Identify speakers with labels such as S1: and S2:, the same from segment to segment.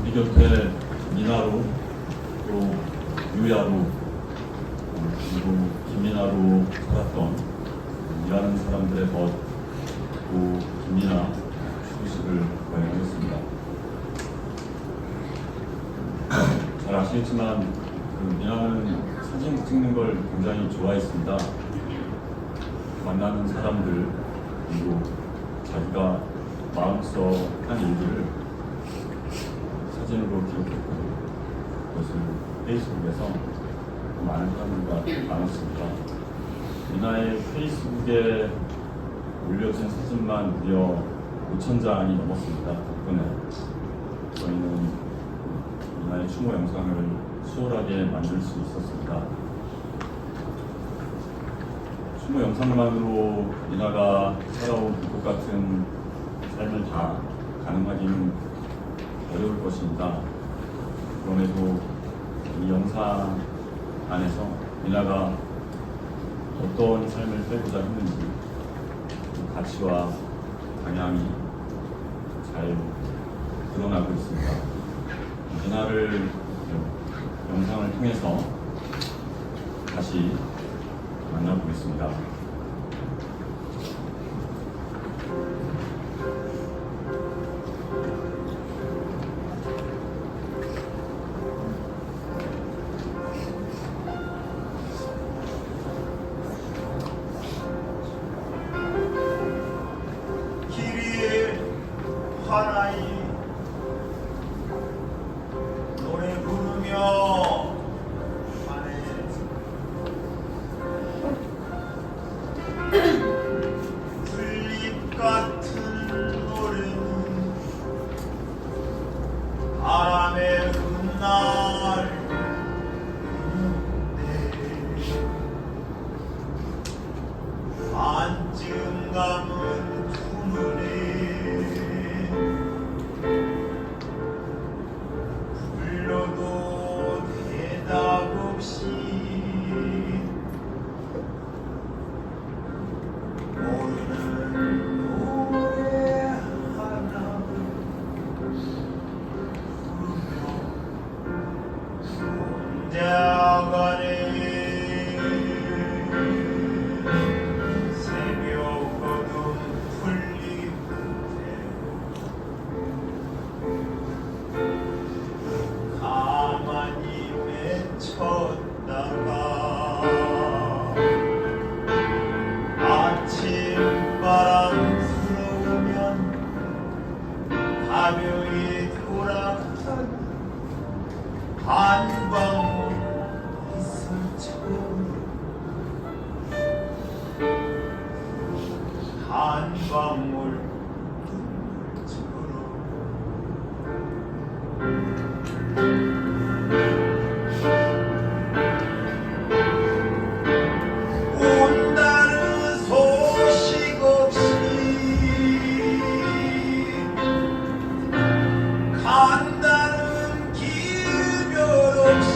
S1: 우리 곁에 미나로, 또 유야로, 그리고 김미나로 살았던 일하는 사람들의 멋, 또 김미나 추구식을 거행하겠습니다. 잘 아시겠지만 미나는 사진 찍는 걸 굉장히 좋아했습니다. 만나는 사람들, 그리고 자기가 마음속 한 일들을 사진으로 기록했고, 그것을 페이스북에서 많은 사람들과 나눴습니다. 미나의 페이스북에 올려진 사진만 무려 5,000장이 넘었습니다. 덕분에 저희는 미나의 추모 영상을 수월하게 만들 수 있었습니다. 추모 영상만으로 미나가 살아온 불꽃 같은 삶을 다 가능하기는 어려울 것입니다. 그럼에도 이 영상 안에서 미나가 어떤 삶을 살고자 했는지 그 가치와 방향이 잘 드러나고 있습니다. 미나를 영상을 통해서 다시 만나보겠습니다.
S2: 길이에 하나이 노래 부르며 풀잎 같은 노래는 바람에 흩날 반쯤 감은 두 눈에 불러도 대답 없이 모르는 노래 하나 부르며 혼자 가네. 새벽 어둠 풀잎 끝에 가만히 맺혔다가 아침바람 불어오면 가벼이 돌아간 한 방울 이슬처럼 한 방울 눈물처럼 온다는 소식 없이 간다는 기별 없이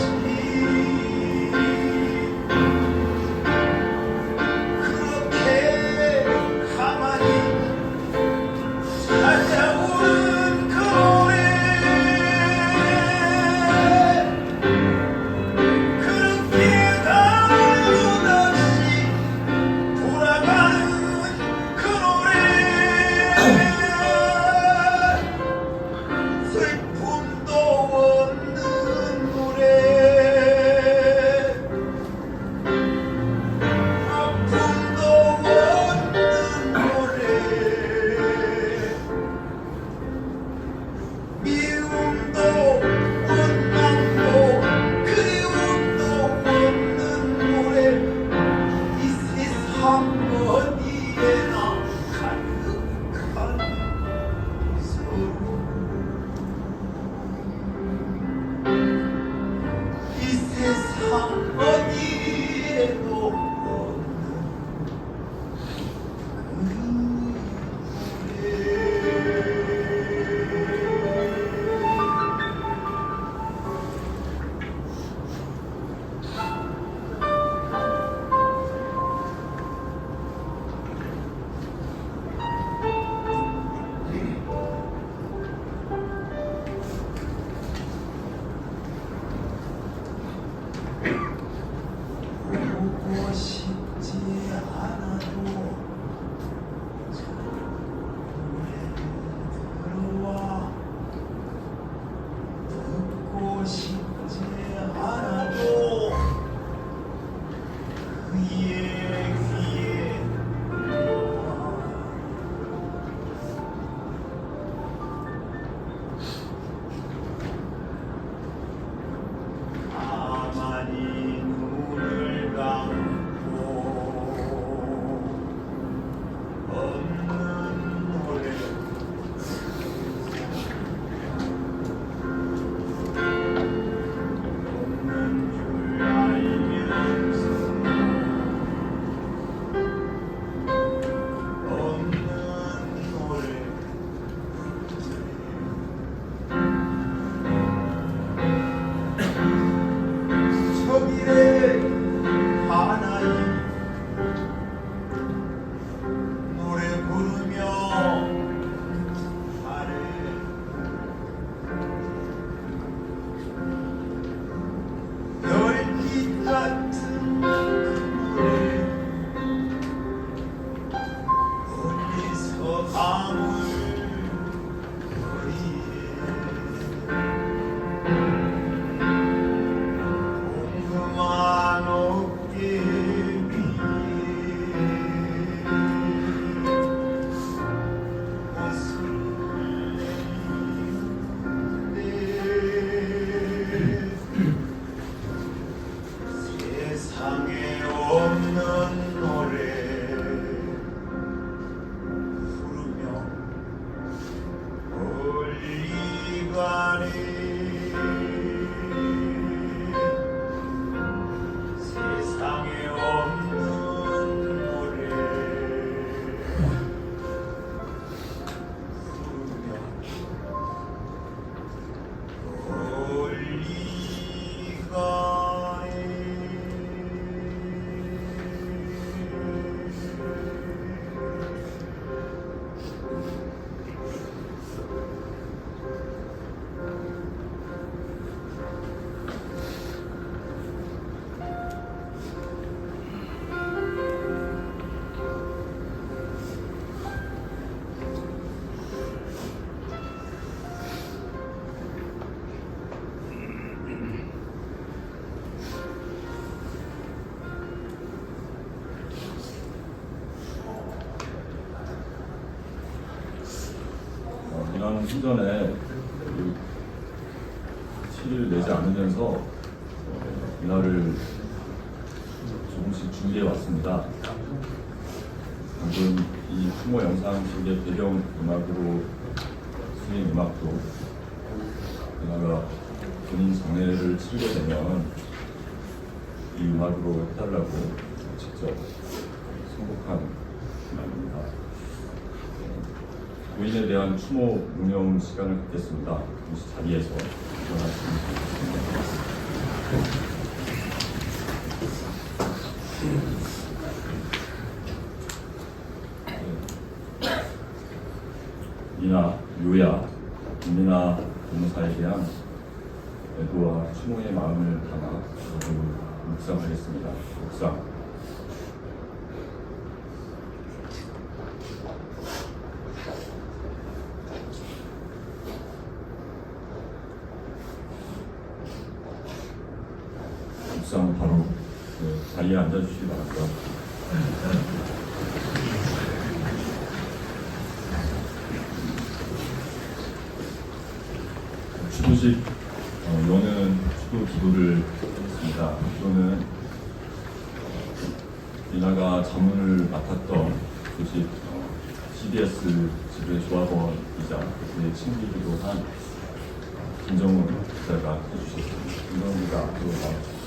S2: 세상에 없는 노래 부르며 멀리 가네. 세상에 없는 노래 부르며 멀리 가네.
S1: 이나는 신전에 티를 내지 않으면서 이나를 조금씩 준비해 왔습니다. 방금 이 추모 영상식의 배경 음악으로 쓰인 음악도 이나가 본인 장례를 치르게 되면 이 음악으로 해달라고 직접 선곡한 음악입니다. 고인에 대한 추모 묵념 시간을 갖겠습니다. 이 자리에서 일어나시면 좋겠습니다. 이나, 요야, 김민아 변호사에 대한 애도와 추모의 마음을 담아 모두 묵상하겠습니다. 묵상. 묵상 바로 자리에 앉아주시기 바랍니다. 추도식 여는 추도 기도를 했습니다. 기도는 이나가 자문을 맡았던 조직 CBS 지도의 조합원이자 그의 친구이기도 한 김정훈 기자가 해주셨습니다. 김정훈 기자 앞으로 나와주십시오.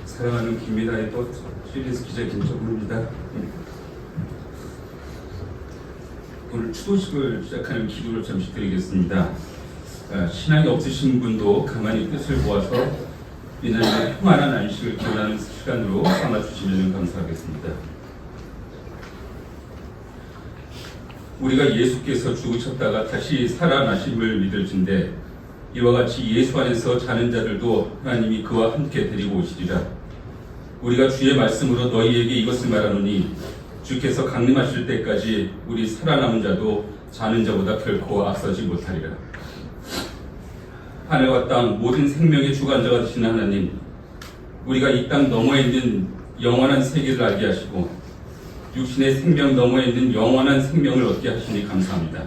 S3: 사랑하는 김민아의 또 CBS 기자 김정훈입니다. 오늘 추도식을 시작하는 기도를 잠시 드리겠습니다. 신앙이 없으신 분도 가만히 뜻을 모아서 민아의 평안한 안식을 기원하는 시간으로 삼아주시면 감사하겠습니다. 우리가 예수께서 죽으셨다가 다시 살아나심을 믿을진대 이와 같이 예수 안에서 자는 자들도 하나님이 그와 함께 데리고 오시리라. 우리가 주의 말씀으로 너희에게 이것을 말하노니 주께서 강림하실 때까지 우리 살아남은 자도 자는 자보다 결코 앞서지 못하리라. 하늘과 땅 모든 생명의 주관자가 되시는 하나님, 우리가 이 땅 너머에 있는 영원한 세계를 알게 하시고 육신의 생명 너머에 있는 영원한 생명을 얻게 하시니 감사합니다.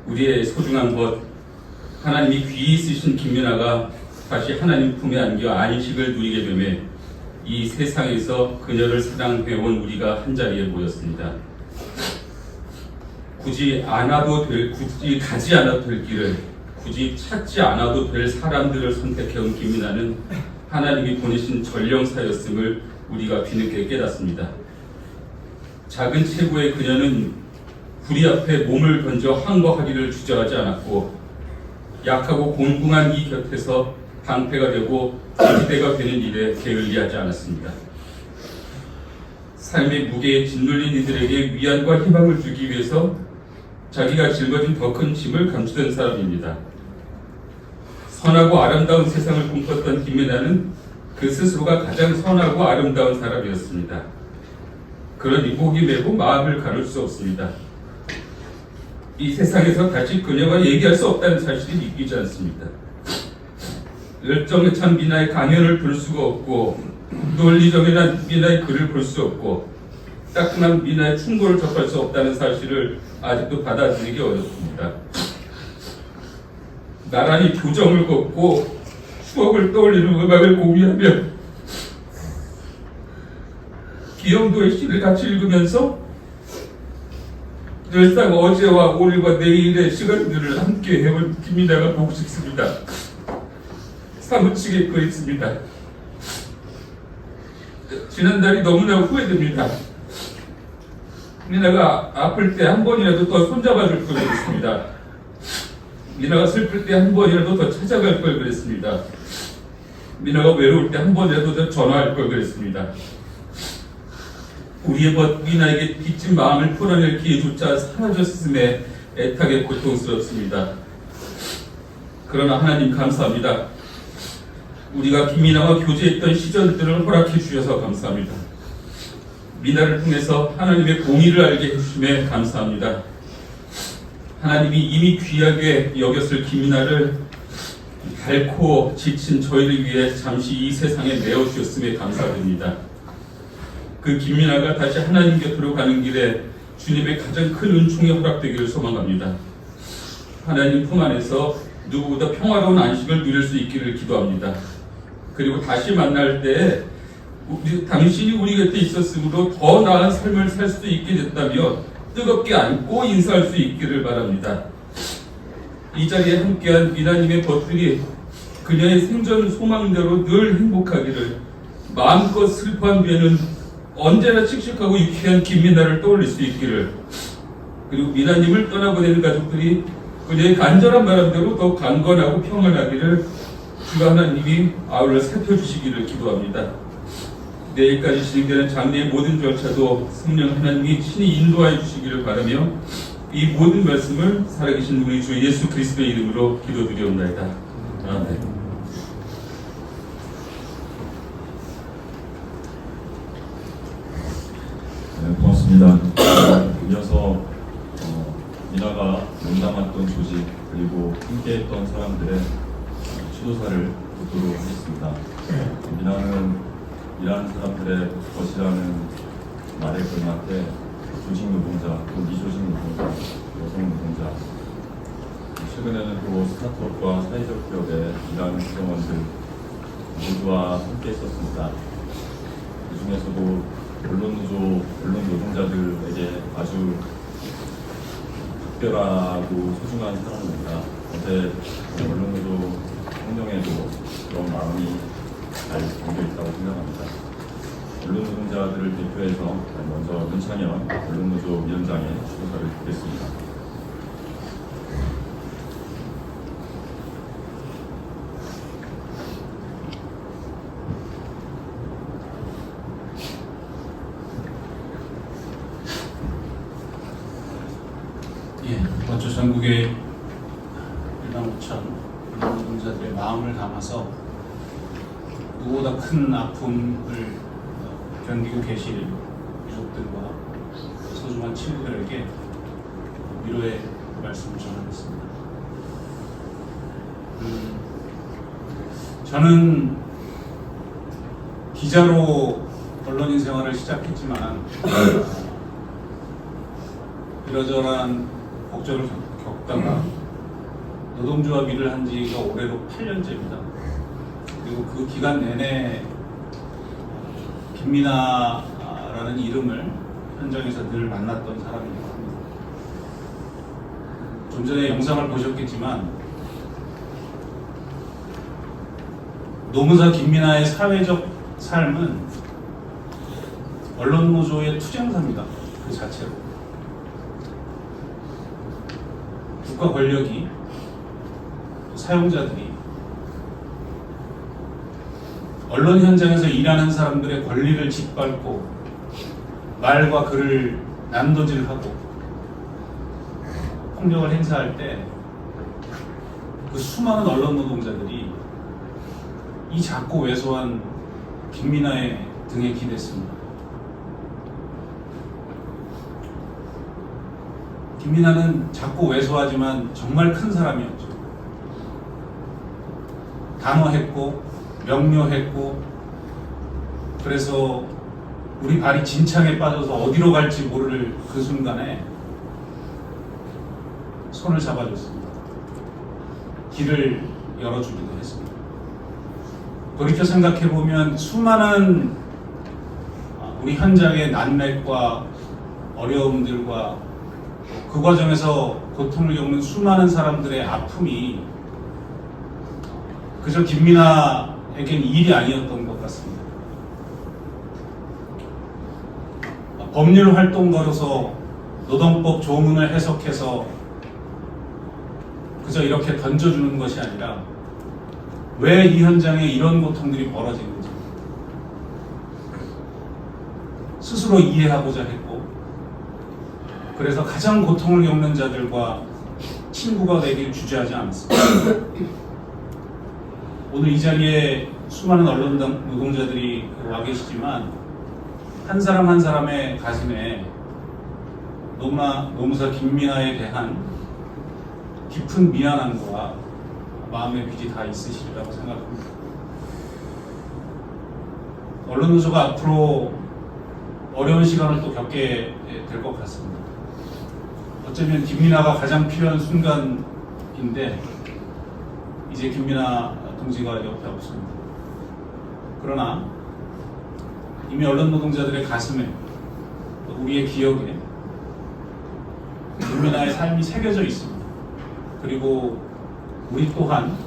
S3: 우리의 소중한 것, 하나님이 귀히 쓰신 김민아가 다시 하나님 품에 안겨 안식을 누리게 되매 이 세상에서 그녀를 사랑해온 우리가 한자리에 모였습니다. 굳이 가지 않아도 될 길을, 굳이 찾지 않아도 될 사람들을 선택해온 김민아는 하나님이 보내신 전령사였음을 우리가 뒤늦게 깨닫습니다. 작은 체구의 그녀는 불의 앞에 몸을 던져 항거하기를 주저하지 않았고 약하고 곤궁한 이 곁에서 방패가 되고 지지대가 되는 일에 게을리하지 않았습니다. 삶의 무게에 짓눌린 이들에게 위안과 희망을 주기 위해서 자기가 짊어진 더 큰 짐을 감추던 사람입니다. 선하고 아름다운 세상을 꿈꿨던 김민아는 그 스스로가 가장 선하고 아름다운 사람이었습니다. 그러니 목이 메고 마음을 가눌 수 없습니다. 이 세상에서 다시 그녀와 얘기할 수 없다는 사실이 믿기지 않습니다. 열정에 찬 미나의 강연을 볼 수가 없고 논리적인 미나의 글을 볼 수 없고 따끈한 미나의 충고를 접할 수 없다는 사실을 아직도 받아들이기 어렵습니다. 나란히 교정을 걷고 추억을 떠올리는 음악을 공유하며 기영도의 시를 같이 읽으면서 늘상 어제와 오늘과 내일의 시간들을 함께 해온 김미나가 보고 싶습니다. 사무치게 그립습니다. 지난달이 너무나 후회됩니다. 미나가 아플 때 한 번이라도 더 손잡아줄 걸 그랬습니다. 미나가 슬플 때 한 번이라도 더 찾아갈 걸 그랬습니다. 미나가 외로울 때 한 번이라도 더 전화할 걸 그랬습니다. 우리의 벗 미나에게 빚진 마음을 풀어낼 기회조차 사라졌음에 애타게 고통스럽습니다. 그러나 하나님 감사합니다. 우리가 김미나와 교제했던 시절들을 허락해 주셔서 감사합니다. 미나를 통해서 하나님의 공의를 알게 해주심에 감사합니다. 하나님이 이미 귀하게 여겼을 김미나를 닳고 지친 저희를 위해 잠시 이 세상에 내어주셨음에 감사드립니다. 그 김미나가 다시 하나님 곁으로 가는 길에 주님의 가장 큰 은총이 허락되기를 소망합니다. 하나님 품 안에서 누구보다 평화로운 안식을 누릴 수 있기를 기도합니다. 그리고 다시 만날 때 당신이 우리 곁에 있었으므로 더 나은 삶을 살 수 있게 됐다며 뜨겁게 안고 인사할 수 있기를 바랍니다. 이 자리에 함께한 미나님의 벗들이 그녀의 생전 소망대로 늘 행복하기를, 마음껏 슬퍼한 뒤에는 언제나 씩씩하고 유쾌한 김미나를 떠올릴 수 있기를, 그리고 미나님을 떠나보내는 가족들이 그녀의 간절한 바람대로 더 강건하고 평안하기를 주가 하나님이 아울러 살펴주시기를 기도합니다. 내일까지 진행되는 장례의 모든 절차도 성령 하나님이 친히 인도하여 주시기를 바라며 이 모든 말씀을 살아계신 우리 주 예수 그리스도의 이름으로 기도드리옵나이다. 아멘.
S1: 네, 고맙습니다. 이어서 미나가 몸담았던 조직 그리고 함께했던 사람들의 추도사를 듣도록 하겠습니다. 미나는 일하는 사람들의 것이라는 말에 걸맞게 조직 노동자, 또 미조직 노동자, 여성 노동자, 최근에는 또 스타트업과 사회적 기업에 일하는 구성원들 모두와 함께 했었습니다. 그 중에서도 언론 노동자들에게 아주 특별하고 소중한 사람입니다. 어제 언론노조 행정에도 그런 마음이 잘 담겨 있다고 생각합니다. 언론 노동자들을 대표해서 먼저 문창현 언론노조 위원장의 추도사를 듣겠습니다.
S4: 먼저 전국의 1만 5천 노동자들의 마음을 담아서 누구보다 큰 아픔을 견디고 계실 유족들과 소중한 친구들에게 위로의 말씀을 전하겠습니다. 저는 기자로 언론인 생활을 시작했지만 이러저러한 걱정을 겪다가 노동조합 일을 한 지가 올해로 8년째입니다. 그리고 그 기간 내내 김미나라는 이름을 현장에서 늘 만났던 사람이기도 합니다. 좀 전에 영상을 보셨겠지만 노무사 김미나의 사회적 삶은 언론노조의 투쟁사입니다. 그 자체로. 국가 권력이, 사용자들이 언론 현장에서 일하는 사람들의 권리를 짓밟고 말과 글을 난도질하고 폭력을 행사할 때 그 수많은 언론 노동자들이 이 작고 왜소한 김미나의 등에 기댔습니다. 김민아는 작고 왜소하지만 정말 큰 사람이었죠. 단호했고 명료했고, 그래서 우리 발이 진창에 빠져서 어디로 갈지 모를 그 순간에 손을 잡아줬습니다. 길을 열어주기도 했습니다. 돌이켜 생각해보면 수많은 우리 현장의 난맥과 어려움들과 그 과정에서 고통을 겪는 수많은 사람들의 아픔이 그저 김민아에겐 일이 아니었던 것 같습니다. 법률 활동가로서 노동법 조문을 해석해서 그저 이렇게 던져주는 것이 아니라 왜 이 현장에 이런 고통들이 벌어지는지 스스로 이해하고자 했고, 그래서 가장 고통을 겪는 자들과 친구가 되길 주저하지 않았습니다. 오늘 이 자리에 수많은 언론 노동자들이 와 계시지만 한 사람 한 사람의 가슴에 노무사 김민아에 대한 깊은 미안함과 마음의 빚이 다 있으시리라고 생각합니다. 언론노조가 앞으로 어려운 시간을 또 겪게 될 것 같습니다. 어쩌면 김민아가 가장 필요한 순간인데 이제 김민아 동지가 옆에 없습니다. 그러나 이미 언론 노동자들의 가슴에, 또 우리의 기억에 김민아의 삶이 새겨져 있습니다. 그리고 우리 또한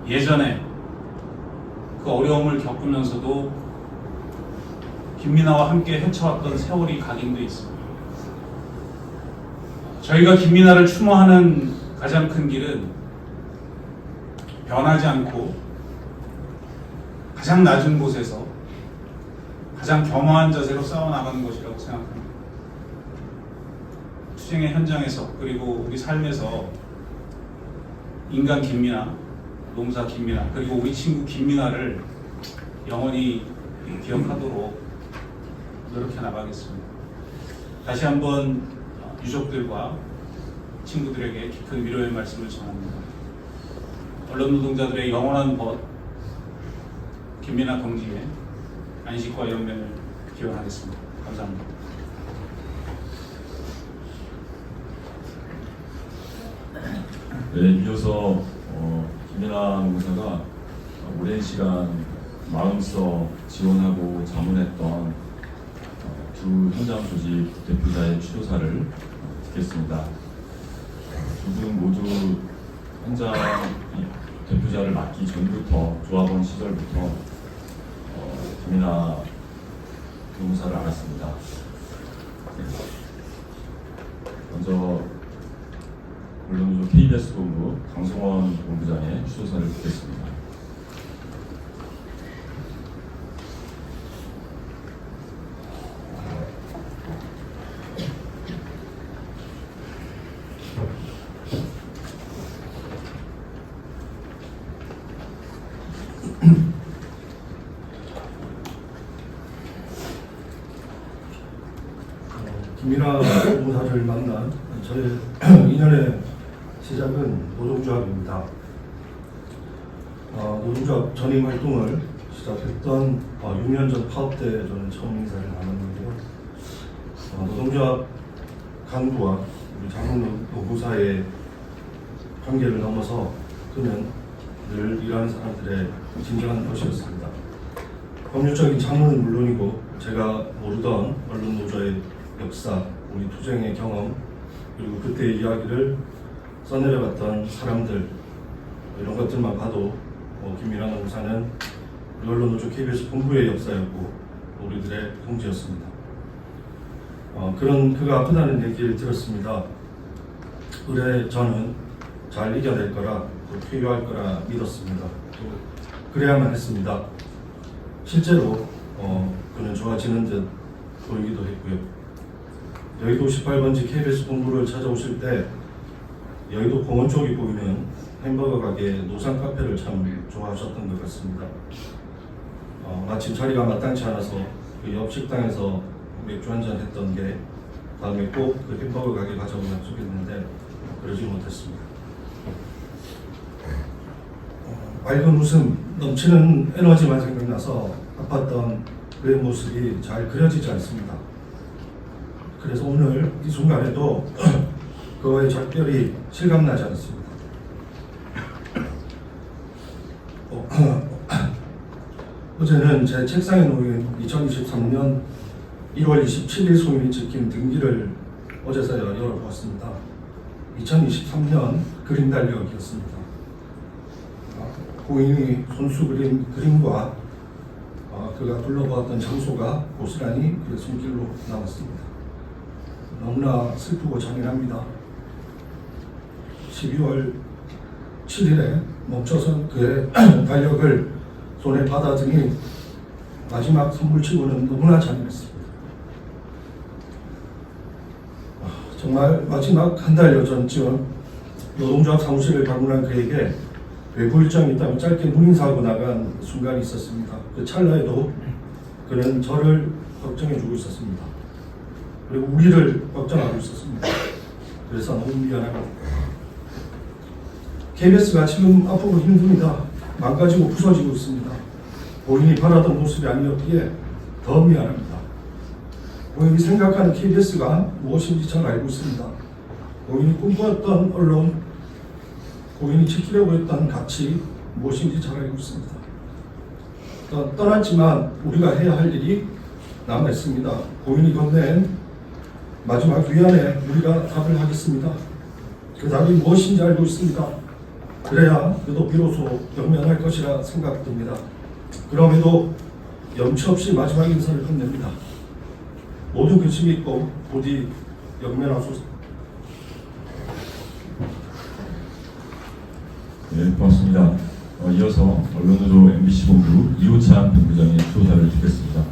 S4: 예전에 그 어려움을 겪으면서도 김민아와 함께 헤쳐왔던 세월이 각인되어 있습니다. 저희가 김민아를 추모하는 가장 큰 길은 변하지 않고 가장 낮은 곳에서 가장 겸허한 자세로 싸워나가는 것이라고 생각합니다. 투쟁의 현장에서, 그리고 우리 삶에서 인간 김민아, 노무사 김민아, 그리고 우리 친구 김민아를 영원히 기억하도록 노력해 나가겠습니다. 다시 한번 유족들과 친구들에게 깊은 위로의 말씀을 전합니다. 언론 노동자들의 영원한 벗 김민아 동지의 안식과 영면을 기원하겠습니다. 감사합니다.
S1: 네, 이어서 김민아 노무사가 오랜 시간 마음써 지원하고 자문했던 두 현장 조직 대표자의 추도사를 듣겠습니다. 두 분 모두 현장 대표자를 맡기 전부터, 조합원 시절부터 김민아 노무사를 알았습니다. 먼저 언론노조 KBS 본부 강성원 본부장의 추도사를 듣겠습니다.
S5: 김민아 노무사를 만난 저의 인연의 시작은 노동조합입니다. 노동조합 전임 활동을 시작했던 6년 전 파업 때 저는 처음 인사를 나눴는데요. 노동조합 간부와 우리 자문 노무사의 관계를 넘어서 그는 늘 일하는 사람들의 진정한 것이었습니다. 법률적인 자문은 물론이고 제가 모르던 언론 노조의 역사, 우리 투쟁의 경험, 그리고 그때의 이야기를 써내려갔던 사람들, 이런 것들만 봐도 김민아 노무사는 우리 언론노조 KBS 본부의 역사였고 우리들의 동지였습니다. 그런 그가 아프다는 얘기를 들었습니다. 그래 저는 잘 이겨낼 거라, 또 필요할 거라 믿었습니다. 또 그래야만 했습니다. 실제로 그는 좋아지는 듯 보이기도 했고요. 여의도 18번지 KBS 본부를 찾아오실 때 여의도 공원 쪽이 보이는 햄버거 가게 노상 카페를 참 좋아하셨던 것 같습니다. 마침 자리가 마땅치 않아서 그 옆 식당에서 맥주 한잔 했던 게 다음에 꼭 그 햄버거 가게 가자고 약속했는데 그러지 못했습니다. 맑은 웃음, 넘치는 에너지만 생각나서 아팠던 그의 모습이 잘 그려지지 않습니다. 그래서 오늘 이 순간에도 그거에 작별이 실감나지 않습니다. 어제는 제 책상에 놓인 2023년 1월 27일 소인이 찍힌 등기를 어제서야 열어보았습니다. 2023년 그림 달력이었습니다. 고인이 손수 그린 그림과 그가 둘러보았던 장소가 고스란히 그의 손길로 남았습니다. 너무나 슬프고 잔인합니다. 12월 7일에 멈춰선 그의 달력을 손에 받아드니 마지막 선물치고는 너무나 잔인했습니다. 정말 마지막 한 달여 전쯤 노동조합 사무실을 방문한 그에게 외부 일정이 있다면 짧게 문인사하고 나간 순간이 있었습니다. 그 찰나에도 그는 저를 걱정해주고 있었습니다. 그리고 우리를 걱정하고 있었습니다. 그래서 너무 미안합니다. KBS가 지금 아프고 힘듭니다. 망가지고 부서지고 있습니다. 본인이 바라던 모습이 아니었기에 더 미안합니다. 본인이 생각하는 KBS가 무엇인지 잘 알고 있습니다. 본인이 꿈꾸었던 언론, 본인이 지키려고 했던 가치 무엇인지 잘 알고 있습니다. 떠났지만 우리가 해야 할 일이 남아 있습니다. 본인이 건넨 마지막 위안에 우리가 답을 하겠습니다. 그 답이 무엇인지 알고 있습니다. 그래야 그도 비로소 영면할 것이라 생각됩니다. 그럼에도 염치 없이 마지막 인사를 건넵니다. 모든 근심 있고 부디 영면하소서.
S1: 네, 고맙습니다. 이어서 언론노조 MBC 본부 이호찬 본부장의 조사를 듣겠습니다.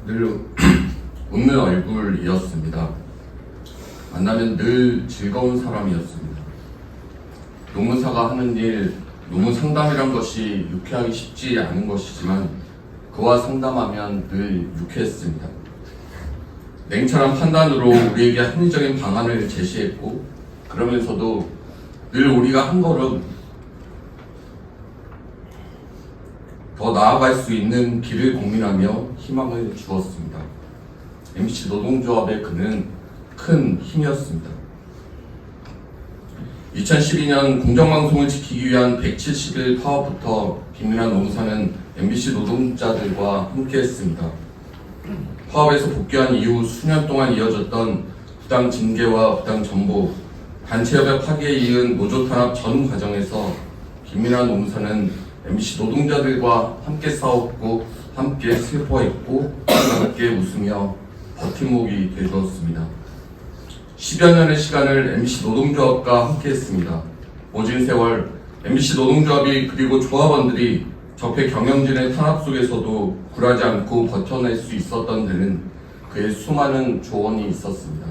S6: 늘 웃는 얼굴이었습니다. 만나면 늘 즐거운 사람이었습니다. 노무사가 하는 일, 노무 상담이란 것이 유쾌하기 쉽지 않은 것이지만 그와 상담하면 늘 유쾌했습니다. 냉철한 판단으로 우리에게 합리적인 방안을 제시했고 그러면서도 늘 우리가 한 걸음 더 나아갈 수 있는 길을 고민하며 희망을 주었습니다. MBC 노동조합의 그는 큰 힘이었습니다. 2012년 공정방송을 지키기 위한 170일 파업부터 김민환 노무사는 MBC 노동자들과 함께했습니다. 파업에서 복귀한 이후 수년 동안 이어졌던 부당 징계와 부당 전보, 단체협약 파기에 이은 노조 탄압 전 과정에서 김민환 노무사는 MBC 노동자들과 함께 싸웠고 함께 슬퍼했고 함께 웃으며 버팀목이 되어주었습니다. 10여 년의 시간을 MBC 노동조합과 함께했습니다. 모진 세월 MBC 노동조합이 그리고 조합원들이 적폐 경영진의 탄압 속에서도 굴하지 않고 버텨낼 수 있었던 데는 그의 수많은 조언이 있었습니다.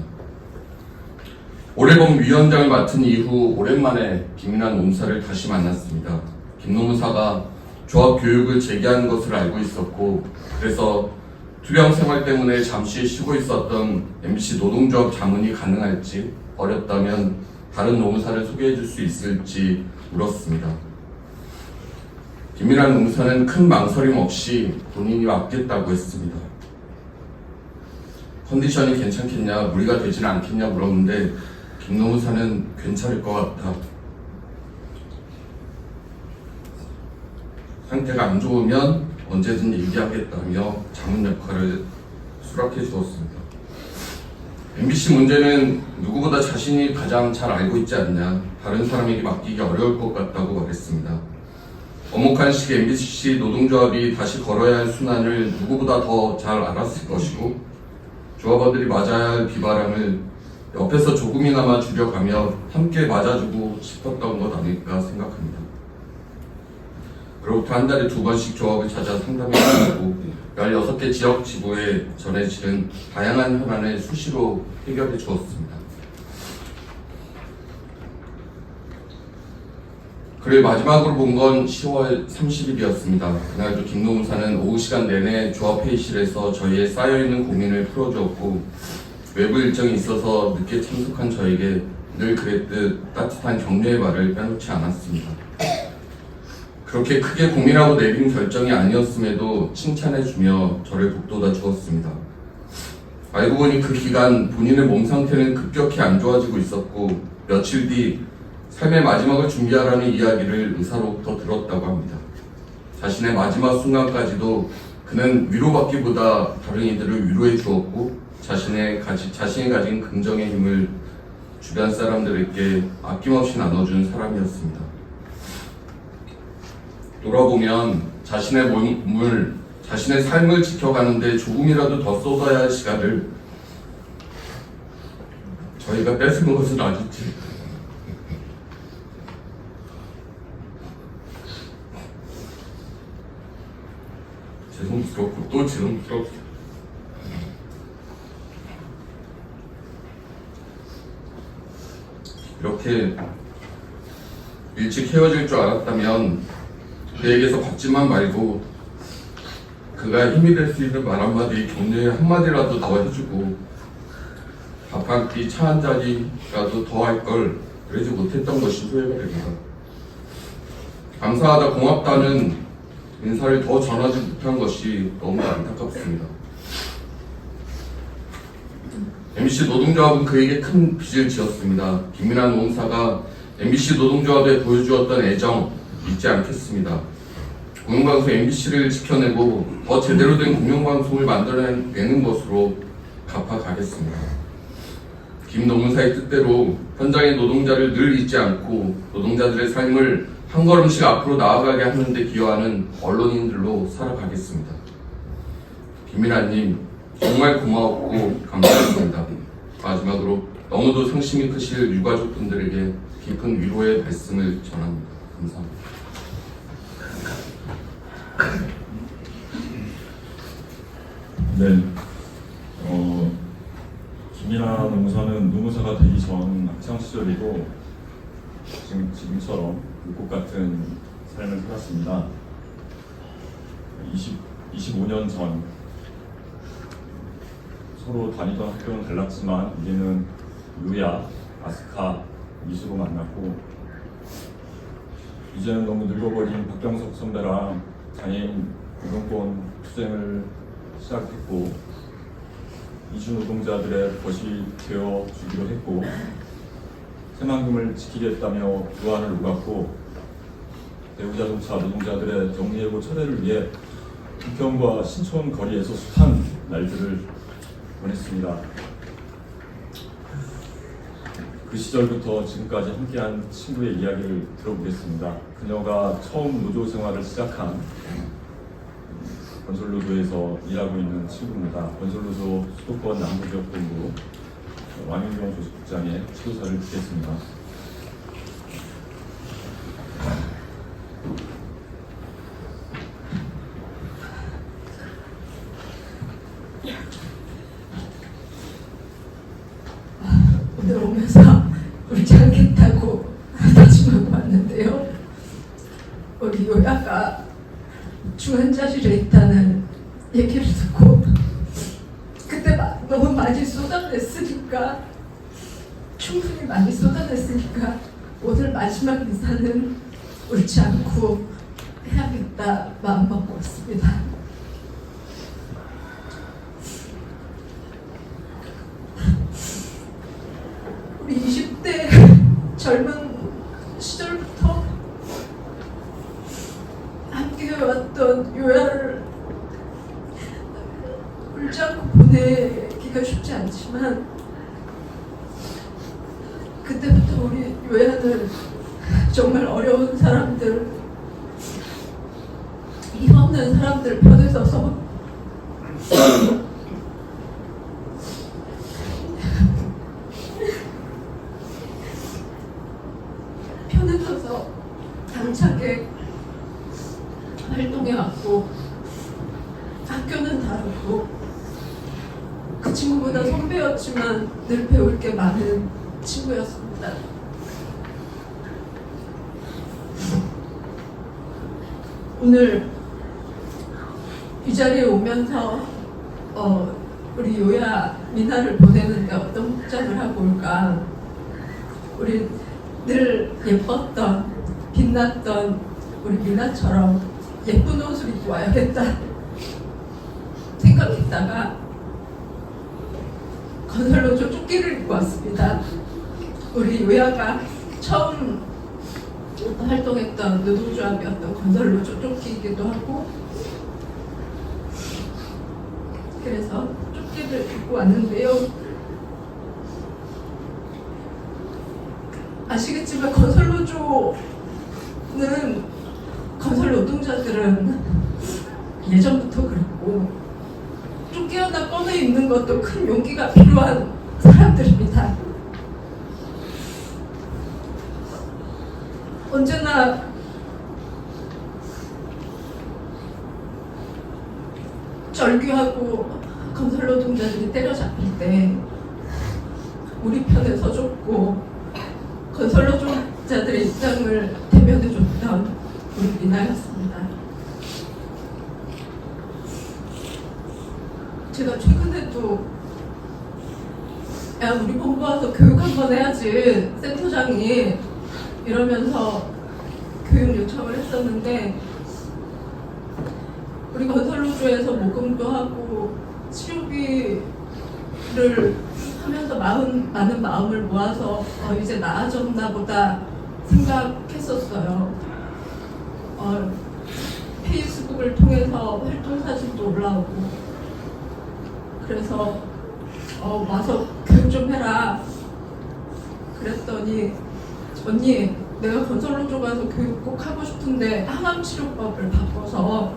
S6: 오래범 위원장을 맡은 이후 오랜만에 김민환 노무사를 다시 만났습니다. 김 노무사가 조합 교육을 재개하는 것을 알고 있었고 그래서 투병 생활 때문에 잠시 쉬고 있었던 MBC 노동조합 자문이 가능할지 어렵다면 다른 노무사를 소개해 줄 수 있을지 물었습니다. 김민환 노무사는 큰 망설임 없이 본인이 맡겠다고 했습니다. 컨디션이 괜찮겠냐, 무리가 되지는 않겠냐 물었는데 김 노무사는 괜찮을 것 같다. 상태가 안 좋으면 언제든 얘기하겠다며 자문 역할을 수락해 주었습니다. MBC 문제는 누구보다 자신이 가장 잘 알고 있지 않냐, 다른 사람에게 맡기기 어려울 것 같다고 말했습니다. 엄혹한 시기에 MBC 노동조합이 다시 걸어야 할 순환을 누구보다 더 잘 알았을 것이고 조합원들이 맞아야 할 비바람을 옆에서 조금이나마 줄여가며 함께 맞아주고 싶었던 것 아닐까 생각합니다. 그로부터 한 달에 2번씩 조합을 찾아 상담을 하고 16개 지역 지부에 전해지는 다양한 현안을 수시로 해결해 주었습니다. 그를 마지막으로 본 건 10월 30일이었습니다. 그날도 김노무사는 오후 시간 내내 조합 회의실에서 저희의 쌓여있는 고민을 풀어주었고 외부 일정이 있어서 늦게 참석한 저에게 늘 그랬듯 따뜻한 격려의 말을 빼놓지 않았습니다. 그렇게 크게 고민하고 내린 결정이 아니었음에도 칭찬해주며 저를 북돋아 주었습니다. 알고 보니 그 기간 본인의 몸 상태는 급격히 안 좋아지고 있었고 며칠 뒤 삶의 마지막을 준비하라는 이야기를 의사로부터 들었다고 합니다. 자신의 마지막 순간까지도 그는 위로받기보다 다른 이들을 위로해 주었고 자신이 가진 긍정의 힘을 주변 사람들에게 아낌없이 나눠준 사람이었습니다. 돌아보면 자신의 몸을, 자신의 삶을 지켜가는데 조금이라도 더 쏟아야 할 시간을 저희가 뺏은 것은 아닌지 죄송스럽고 또 죄송스럽고 이렇게 일찍 헤어질 줄 알았다면 그에게서 받지만 말고 그가 힘이 될 수 있는 말 한마디, 격려의 한마디라도 더 해주고 밥 한 끼, 차 한 잔이라도 더 할 걸 그러지 못했던 것이 후회가 됩니다. 감사하다, 고맙다는 인사를 더 전하지 못한 것이 너무 안타깝습니다. MBC 노동조합은 그에게 큰 빚을 지었습니다. 김민환 노무사가 MBC 노동조합에 보여주었던 애정 잊지 않겠습니다. 공영방송 MBC를 지켜내고 더 제대로 된 공영방송을 만들어내는 것으로 갚아가겠습니다. 김 노무사의 뜻대로 현장의 노동자를 늘 잊지 않고 노동자들의 삶을 한 걸음씩 앞으로 나아가게 하는 데 기여하는 언론인들로 살아가겠습니다. 김민아님 정말 고마웠고 감사했습니다. 마지막으로 너무도 상심이 크실 유가족분들에게 깊은 위로의 말씀을 전합니다. 감사합니다.
S1: 네, 김민아 노무사는 노무사가 되기 전 학창 시절이고 지금처럼 불꽃 같은 삶을 살았습니다. 25년 전 서로 다니던 학교는 달랐지만 우리는 유야, 아스카, 미수로 만났고 이제는 너무 늙어버린 박병석 선배랑 장애인 노동권 투쟁을 시작했고 이주 노동자들의 벗이 되어주기로 했고 새만금을 지키겠다며 유한을 오갔고 대우자동차 노동자들의 정리해고 철회를 위해 부평과 신촌 거리에서 숱한 날들을 보냈습니다. 그 시절부터 지금까지 함께한 친구의 이야기를 들어보겠습니다. 그녀가 처음 노조 생활을 시작한 건설노조에서 일하고 있는 친구입니다. 건설노조 수도권 남부지역본부 왕윤경 조직국장의 치도사를 듣겠습니다.
S7: 오늘 오면서 울지 않겠다고 다짐하고 왔는데요. 우리 요야가 중환자실에 있다는 얘기를 듣고 그때 너무 많이 쏟아냈으니까 충분히 많이 쏟아냈으니까 오늘 마지막 인사는 울지 않고 해야겠다 마음먹고 왔습니다. 우리 20대 젊은 시절부터 함께 해왔던 요야를 울지 않고 보내기가 쉽지 않지만 그때부터 우리 요야는 정말 어려운 사람들, 힘없는 사람들 편에 서서 오셔서 당차게 활동해왔고 학교는 다르고 그 친구보다 선배였지만 늘 배울 게 많은 친구였습니다. 오늘 이 자리에 오면서 우리 요야 미나를 보내는데 어떤 복장을 하고 올까, 우리 늘 예뻤던 빛났던 우리 미나처럼 예쁜 옷을 입고 와야겠다 생각했다가 건설노조 조끼를 입고 왔습니다. 우리 요야가 처음 활동했던 노동조합이었던 건설노조 조끼이기도 하고, 그래서 조끼를 입고 왔는데요. 아시겠지만 건설 노동자들은 예전부터 그랬고 조끼 하나 꺼내 입는 것도 큰 용기가 필요한 사람들입니다. 언제나 절규하고 건설 노동자들이 때려잡힐 때 우리 편에 서줬고 건설 노동자들의 입장을 대변해줬던 우리 미나였습니다. 제가 최근에도 야 우리 본부 와서 교육 한번 해야지 센터장이 이러면서 교육 요청을 했었는데, 우리 건설노조에서 모금도 하고 치료비를 하면서 많은 마음을 모아서 이제 나아졌나 보다 생각했었어요. 페이스북을 통해서 활동 사진도 올라오고, 그래서 와서 교육 좀 해라 그랬더니, 언니 내가 건설노조 가서 교육 꼭 하고 싶은데 항암치료법을 바꿔서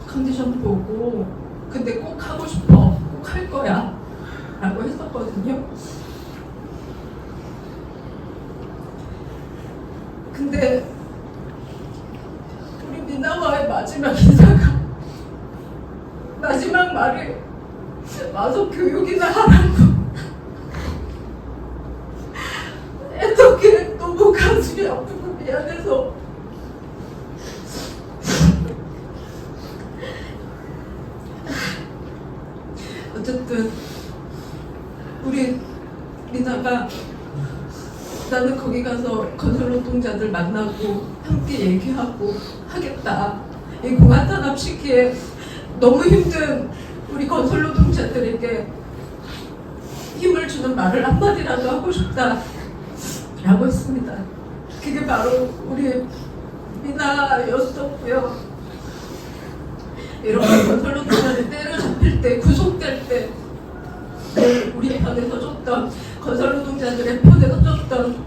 S7: 컨디션 보고 근데 꼭 하고 싶어, 꼭 할 거야 라고 했었거든요. 근데 우리 미나와의 마지막 인사가, 마지막 말이 와서 교육이나 하라고 했던 너무 가슴이 아프고 미안해서 어쨌든 우리 미나가 나는 거기 가서 건설노동자들 만나고 함께 얘기하고 하겠다, 이 공안 탄압 시기에 너무 힘든 우리 건설노동자들에게 힘을 주는 말을 한마디라도 하고 싶다 라고 했습니다. 그게 바로 우리 미나였었고요. 이렇게 건설노동자들이 때려잡힐 때, 구속될 때 우리 편에 서줬던, 건설노동자들의 편에 서줬던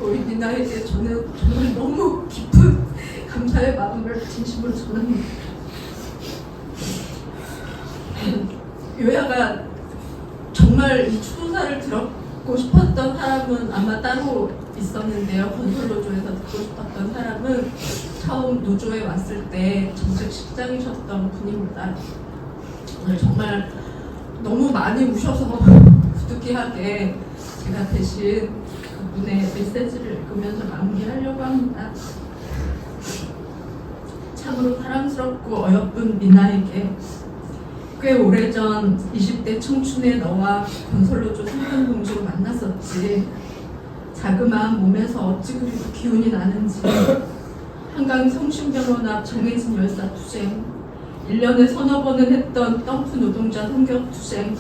S7: 우리 미나에게 저는 정말 너무 깊은 감사의 마음을 진심으로 전합니다. 요야가 정말 이 추도사를 들었고 싶었던 사람은 아마 따로 있었는데요. 건설노조에서 듣고 싶었던 사람은 처음 노조에 왔을 때 정책실장이셨던 분입니다. 오늘 정말 너무 많이 우셔서 부득이하게 제가 대신 그분의 메시지를 읽으면서 마무리하려고 합니다. 참으로 사랑스럽고 어여쁜 미나에게 꽤 오래전 20대 청춘의 너와 건설노조 상근동지로 만났었지. 자그마한 몸에서 어찌 그리도 기운이 나는지. 한강 성심병원 앞 정해진 열사 투쟁, 1년에 서너 번은 했던 덤프 노동자 성격 투쟁,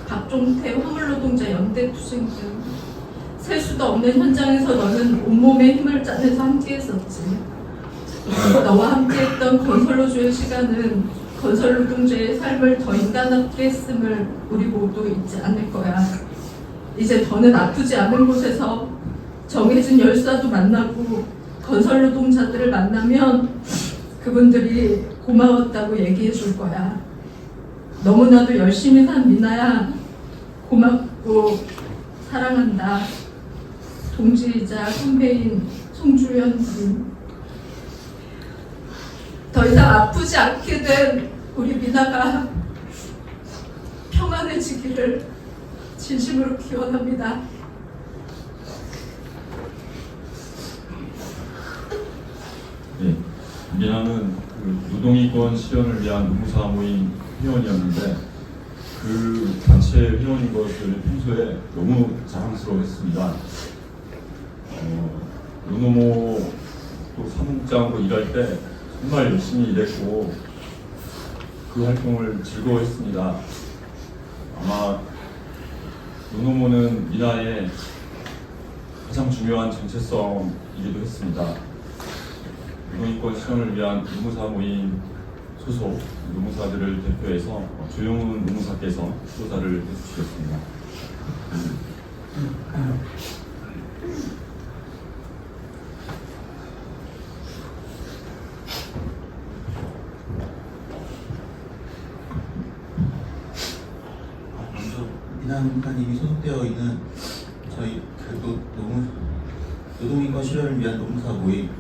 S7: 박종태 화물노동자 연대 투쟁 등 셀 수도 없는 현장에서 너는 온몸에 힘을 짜내서 함께했었지. 너와 함께했던 건설노조의 시간은 건설노동자의 삶을 더 인간답게 했음을 우리 모두 잊지 않을 거야. 이제 더는 아프지 않은 곳에서 정해진 열사도 만나고 건설노동자들을 만나면 그분들이 고마웠다고 얘기해 줄 거야. 너무나도 열심히 산 미나야, 고맙고 사랑한다. 동지이자 선배인 송주현 님, 더 이상 아프지 않게 된 우리 미나가 평안해지기를 진심으로 기원합니다.
S1: 예, 미나는 그 노동이권 실현을 위한 노무사 모임 회원이었는데 그 단체 회원인 것을 평소에 너무 자랑스러워했습니다. 노노모 또 사무국장으로 일할 때 정말 열심히 일했고 그 활동을 즐거워했습니다. 아마 노노모는 미나의 가장 중요한 정체성이기도 했습니다. 노동이권 실현을 위한 노무사 모임 소속 노무사들을 대표해서 조용훈 노무사께서 수고사를 해주시겠습니다.
S8: 먼저 미나 노무사님이 소속되어 있는 저희 노동인권 실현을 위한 노무사 모임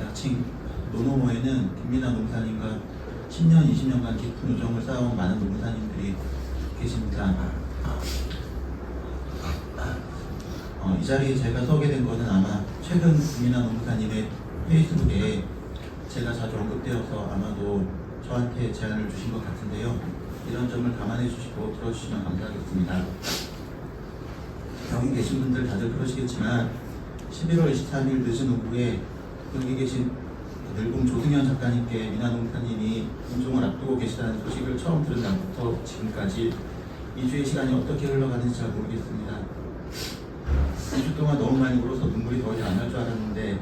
S8: 약칭 노노모에는 김미나 노무사님과 10년, 20년간 깊은 우정을 쌓아온 많은 노무사님들이 계십니다. 이 자리에 제가 서게 된 것은 아마 최근 김미나 노무사님의 페이스북에 제가 자주 언급되어서 아마도 저한테 제안을 주신 것 같은데요. 이런 점을 감안해 주시고 들어주시면 감사하겠습니다. 여기 계신 분들 다들 그러시겠지만 11월 23일 늦은 오후에 여기 계신 늙은 조승현 작가님께 미나 노무사님이 임종을 앞두고 계시다는 소식을 처음 들은 날부터 지금까지 2주의 시간이 어떻게 흘러가는지 잘 모르겠습니다. 2주 동안 너무 많이 울어서 눈물이 더 이상 안 날 줄 알았는데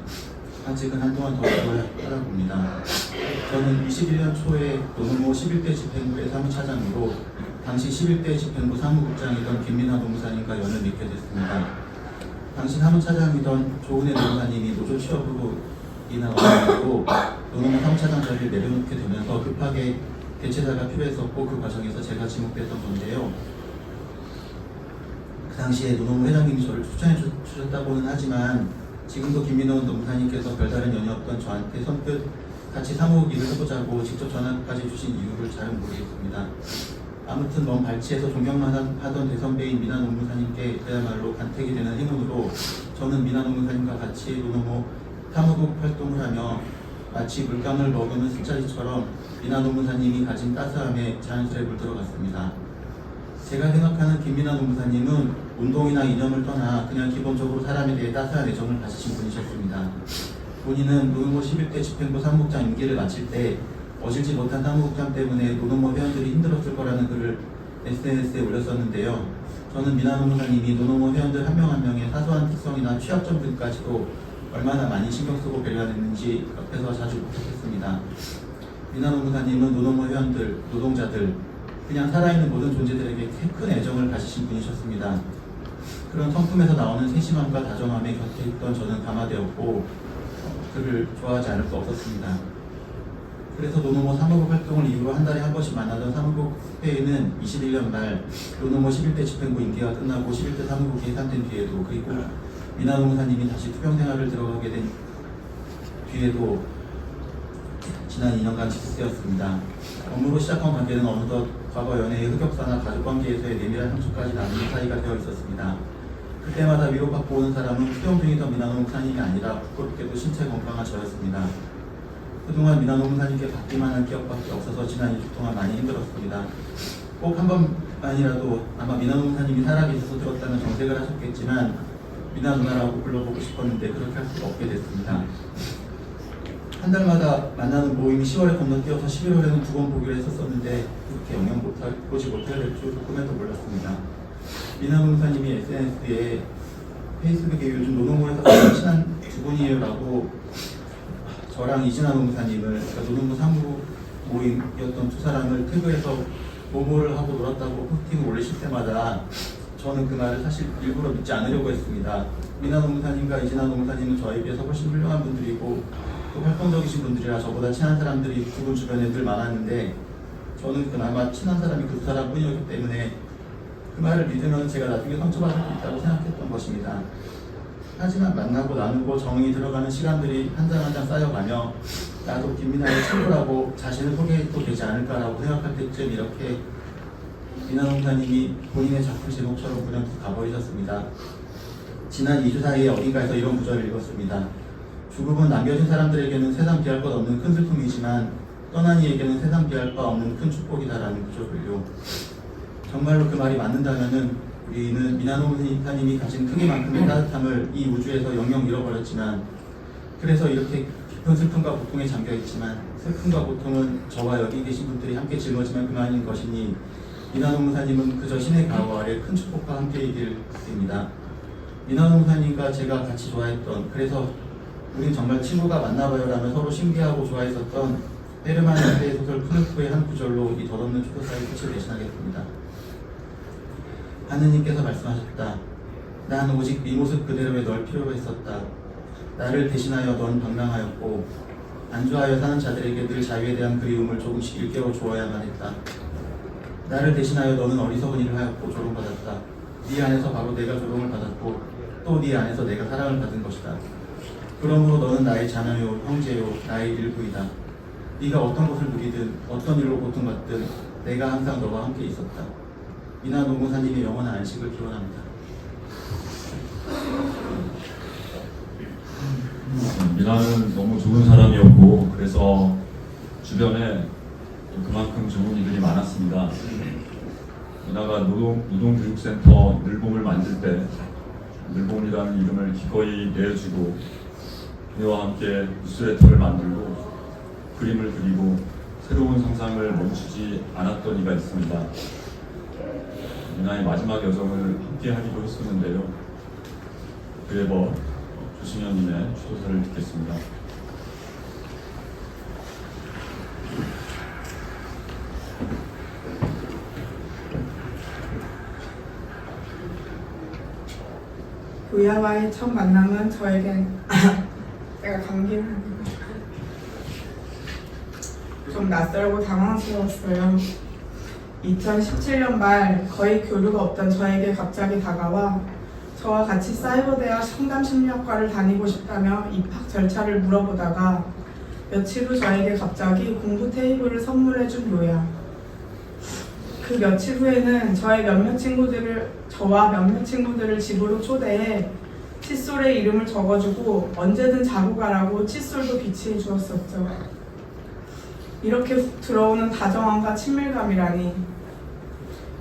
S8: 아직은 한동안 더 울어야 하라 봅니다. 저는 21년 초에 노노모 11대 집행부의 사무차장으로 당시 11대 집행부 사무국장이던 김미나 노무사님과 연을 맺게 됐습니다. 당시 사무차장이던 조은혜 노무사님이 노조 취업으로 인한 어려움으로 노노모 사무차장 자리를 내려놓게 되면서 급하게 대체자가 필요했었고 그 과정에서 제가 지목됐던 건데요. 그 당시에 노노모 회장님이 저를 추천해 주셨다고는 하지만 지금도 김민호 노무사님께서 별다른 연이 없던 저한테 선뜻 같이 사무국 일을 해보자고 직접 전화까지 주신 이유를 잘은 모르겠습니다. 아무튼 먼 발치에서 존경만 하던 대선배인 미나 노무사님께 그야말로 간택이 되는 행운으로 저는 미나 노무사님과 같이 노노모 사무국 활동을 하며 마치 물감을 먹이는 술자리처럼 미나 노무사님이 가진 따스함에 자연스레 물들어갔습니다. 제가 생각하는 김미나 노무사님은 운동이나 이념을 떠나 그냥 기본적으로 사람에 대해 따스한 애정을 가지신 분이셨습니다. 본인은 노노모 11대 집행부 사무국장 임기를 마칠 때 어질지 못한 사무국장 때문에 노노모 회원들이 힘들었을 거라는 글을 SNS에 올렸었는데요. 저는 미나 노무사님이 노노모 회원들 한 명 한 명의 사소한 특성이나 취약점 등까지도 얼마나 많이 신경 쓰고 배려했는지 옆에서 자주 목격했습니다. 미나 노무사님은 노노모 회원들, 노동자들, 그냥 살아있는 모든 존재들에게 큰 애정을 가지신 분이셨습니다. 그런 성품에서 나오는 세심함과 다정함에 곁에 있던 저는 감화되었고 그를 좋아하지 않을 수 없었습니다. 그래서 노노모 사무국 활동을 이유로 한 달에 한 번씩 만나던 사무국 회의는 21년 말 노노모 11대 집행부 임기가 끝나고 11대 사무국이 해산된 뒤에도 그리고 미나 노무사님이 다시 투병 생활을 들어가게 된 뒤에도 지난 2년간 지속되었습니다. 업무로 시작한 관계는 어느덧 과거 연애의 흑역사나 가족관계에서의 내밀한 상처까지 나누는 사이가 되어 있었습니다. 그때마다 위로받고 오는 사람은 투병 중이던 미나 노무사님이 아니라 부끄럽게도 신체 건강한 저였습니다. 그동안 미나 노무사님께 받기만 한 기억밖에 없어서 지난 2주 동안 많이 힘들었습니다. 꼭 한 번만이라도 아마 미나 노무사님이 살아계셔서 들었다면 정색을 하셨겠지만 미나 누나라고 불러보고 싶었는데 그렇게 할 수가 없게 됐습니다. 한 달마다 만나는 모임이 10월에 건너뛰어서 11월에는 2번 보기로 했었는데 그렇게 영영 보지 못할 줄 조금에도 몰랐습니다. 미나 노무사님이 SNS에 페이스북에 요즘 노동부에서 가장 친한 두 분이에요라고 저랑 이진아 노무사님을 그러니까 노동부 사무 모임이었던 두 사람을 태그해서 모모를 하고 놀았다고 포스팅을 올리실 때마다 저는 그 말을 사실 일부러 믿지 않으려고 했습니다. 미나 노무사님과 이진아 노무사님은 저에 비해서 훨씬 훌륭한 분들이고 또 활동적이신 분들이라 저보다 친한 사람들이 두 분 주변에 늘 많았는데 저는 그나마 친한 사람이 그 두 사람뿐이었기 때문에 그 말을 믿으면 제가 나중에 상처받을 수 있다고 생각했던 것입니다. 하지만 만나고 나누고 정이 들어가는 시간들이 한 장 한 장 쌓여가며 나도 김민아의 친구라고 자신을 소개해도 되지 않을까라고 생각할 때쯤 이렇게 민아 농사님이 본인의 작품 제목처럼 그냥 가버리셨습니다. 지난 2주 사이에 어딘가에서 이런 구절을 읽었습니다. 죽음은 남겨진 사람들에게는 세상 비할 것 없는 큰 슬픔이지만 떠난 이에게는 세상 비할 바 없는 큰 축복이다라는 구절을요. 정말로 그 말이 맞는다면은 우리는 미나노사님이 가진 크기만큼의 따뜻함을 이 우주에서 영영 잃어버렸지만 그래서 이렇게 깊은 슬픔과 고통에 잠겨있지만 슬픔과 고통은 저와 여기 계신 분들이 함께 짊어지면 그만인 것이니 미나노사님은 그저 신의 가호 아래 큰 축복과 함께이길 드립니다. 미나노사님과 제가 같이 좋아했던 그래서 우린 정말 친구가 맞나봐요 라며 서로 신기하고 좋아했었던 헤르만 헤세의 소설 크루프의 한 구절로 이 덧없는 추도사의 끝을 대신하겠습니다. 하느님께서 말씀하셨다. 난 오직 네 모습 그대로의 널 필요로 했었다. 나를 대신하여 넌 방랑하였고 안주하여 사는 자들에게 늘 자유에 대한 그리움을 조금씩 일깨워 주어야만 했다. 나를 대신하여 너는 어리석은 일을 하였고 조롱받았다. 네 안에서 바로 내가 조롱을 받았고 또 네 안에서 내가 사랑을 받은 것이다. 그러므로 너는 나의 자녀요 형제요 나의 일부이다. 네가 어떤 것을 누리든 어떤 일로 고통받든 내가 항상 너와 함께 있었다. 미나 노무사님의 영원한 안식을 기원합니다.
S1: 미나는 너무 좋은 사람이었고 그래서 주변에 그만큼 좋은 일들이 많았습니다. 미나가 노동교육센터 늘봄을 만들 때 늘봄이라는 이름을 기꺼이 내어주고 그녀와 함께 뉴스레터를 만들고 그림을 그리고 새로운 상상을 멈추지 않았던 이가 있습니다. 미나의 마지막 여정을 함께 하기도 했었는데요. 그의 법 조승현님의 추도사를 듣겠습니다.
S9: 요야와의 첫 만남은 저에겐 내가 감기를 좀 낯설고 당황스러웠어요. 2017년 말 거의 교류가 없던 저에게 갑자기 다가와 저와 같이 사이버대학 상담심리학과를 다니고 싶다며 입학 절차를 물어보다가 며칠 후 저에게 갑자기 공부 테이블을 선물해준 요야. 그 며칠 후에는 저와 몇몇 친구들을 집으로 초대해 칫솔에 이름을 적어주고 언제든 자고 가라고 칫솔도 비치해 주었었죠. 이렇게 훅 들어오는 다정함과 친밀감이라니.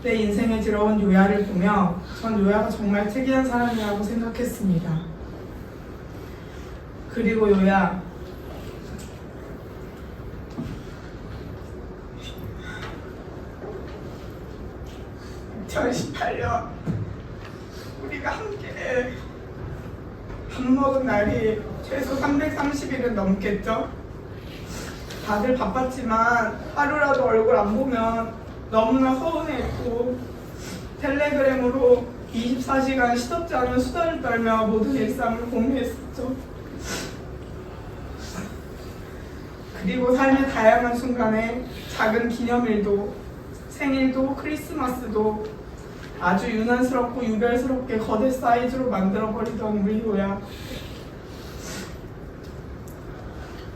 S9: 내 인생에 들어온 요야를 보며 전 요야가 정말 특이한 사람이라고 생각했습니다. 그리고 요야, (2018년) 우리가 함께 밥 먹은 날이 최소 330일은 넘겠죠? 다들 바빴지만 하루라도 얼굴 안 보면 너무나 서운해했고 텔레그램으로 24시간 시덥지 않은 수다를 떨며 모든 일상을 공유했었죠. 그리고 삶의 다양한 순간에 작은 기념일도 생일도 크리스마스도 아주 유난스럽고 유별스럽게 거대 사이즈로 만들어버리던 우리 요야.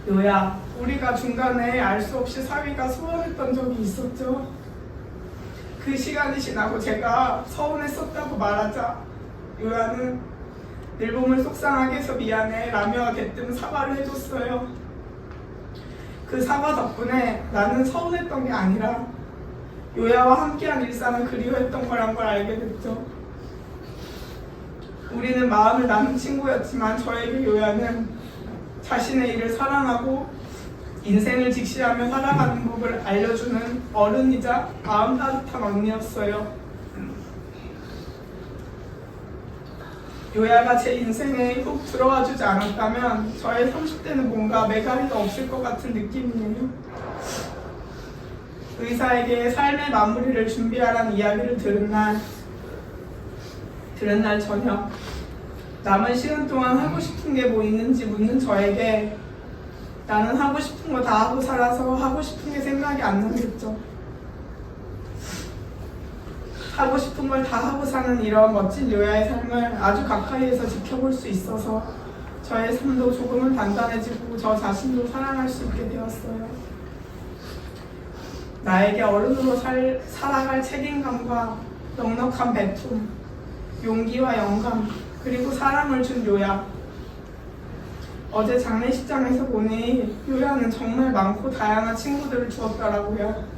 S9: 요야, 우리가 중간에 알 수 없이 사위가 소원했던 적이 있었죠. 그 시간이 지나고 제가 서운했었다고 말하자 요야는 늘봄을 속상하게 해서 미안해 라며 대뜸 사과를 해줬어요. 그 사과 덕분에 나는 서운했던 게 아니라 요야와 함께한 일상을 그리워했던 거란 걸 알게 됐죠. 우리는 마음을 나눈 친구였지만 저에게 요야는 자신의 일을 사랑하고 인생을 직시하며 살아가는 법을 알려주는 어른이자 마음 따뜻한 언니였어요. 요야가 제 인생에 훅 들어와주지 않았다면 저의 30대는 뭔가 매가리가 없을 것 같은 느낌이에요. 의사에게 삶의 마무리를 준비하라는 이야기를 들은 날 저녁 남은 시간 동안 하고 싶은 게 뭐 있는지 묻는 저에게 나는 하고 싶은 거 다 하고 살아서 하고 싶은 게 생각이 안 나겠죠. 하고 싶은 걸 다 하고 사는 이런 멋진 요야의 삶을 아주 가까이에서 지켜볼 수 있어서 저의 삶도 조금은 단단해지고 저 자신도 사랑할 수 있게 되었어요. 나에게 어른으로 살아갈 책임감과 넉넉한 배품, 용기와 영감, 그리고 사랑을 준 요야. 어제 장례식장에서 보니 요야는 정말 많고 다양한 친구들을 주었더라고요.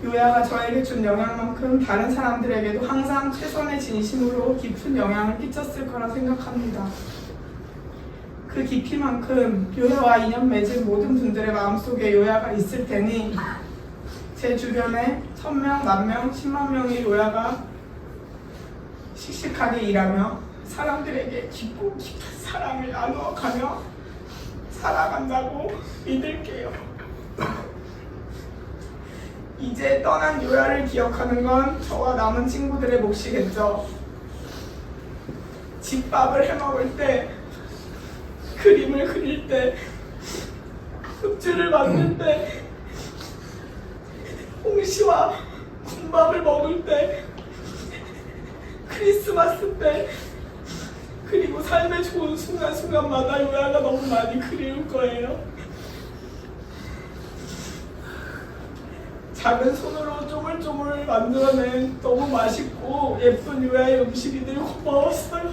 S9: 요야가 저에게 준 영향만큼 다른 사람들에게도 항상 최선의 진심으로 깊은 영향을 끼쳤을 거라 생각합니다. 그 깊이만큼 요야와 인연 맺은 모든 분들의 마음속에 요야가 있을 테니 제 주변에 1000명, 10,000명, 10만 명의 요야가 씩씩하게 일하며 사람들에게 깊고 깊은 사랑을 나누어가며 살아간다고 믿을게요. 이제 떠난 요야를 기억하는 건 저와 남은 친구들의 몫이겠죠. 집밥을 해먹을 때, 그림을 그릴 때, 굿즈를 만들 때, 홍시와 군밥을 먹을 때, 크리스마스 때, 그리고 삶의 좋은 순간순간마다 요야가 너무 많이 그리울 거예요. 작은 손으로 쪼물쪼물 만들어낸 너무 맛있고 예쁜 요야의 음식이들 고마웠어요.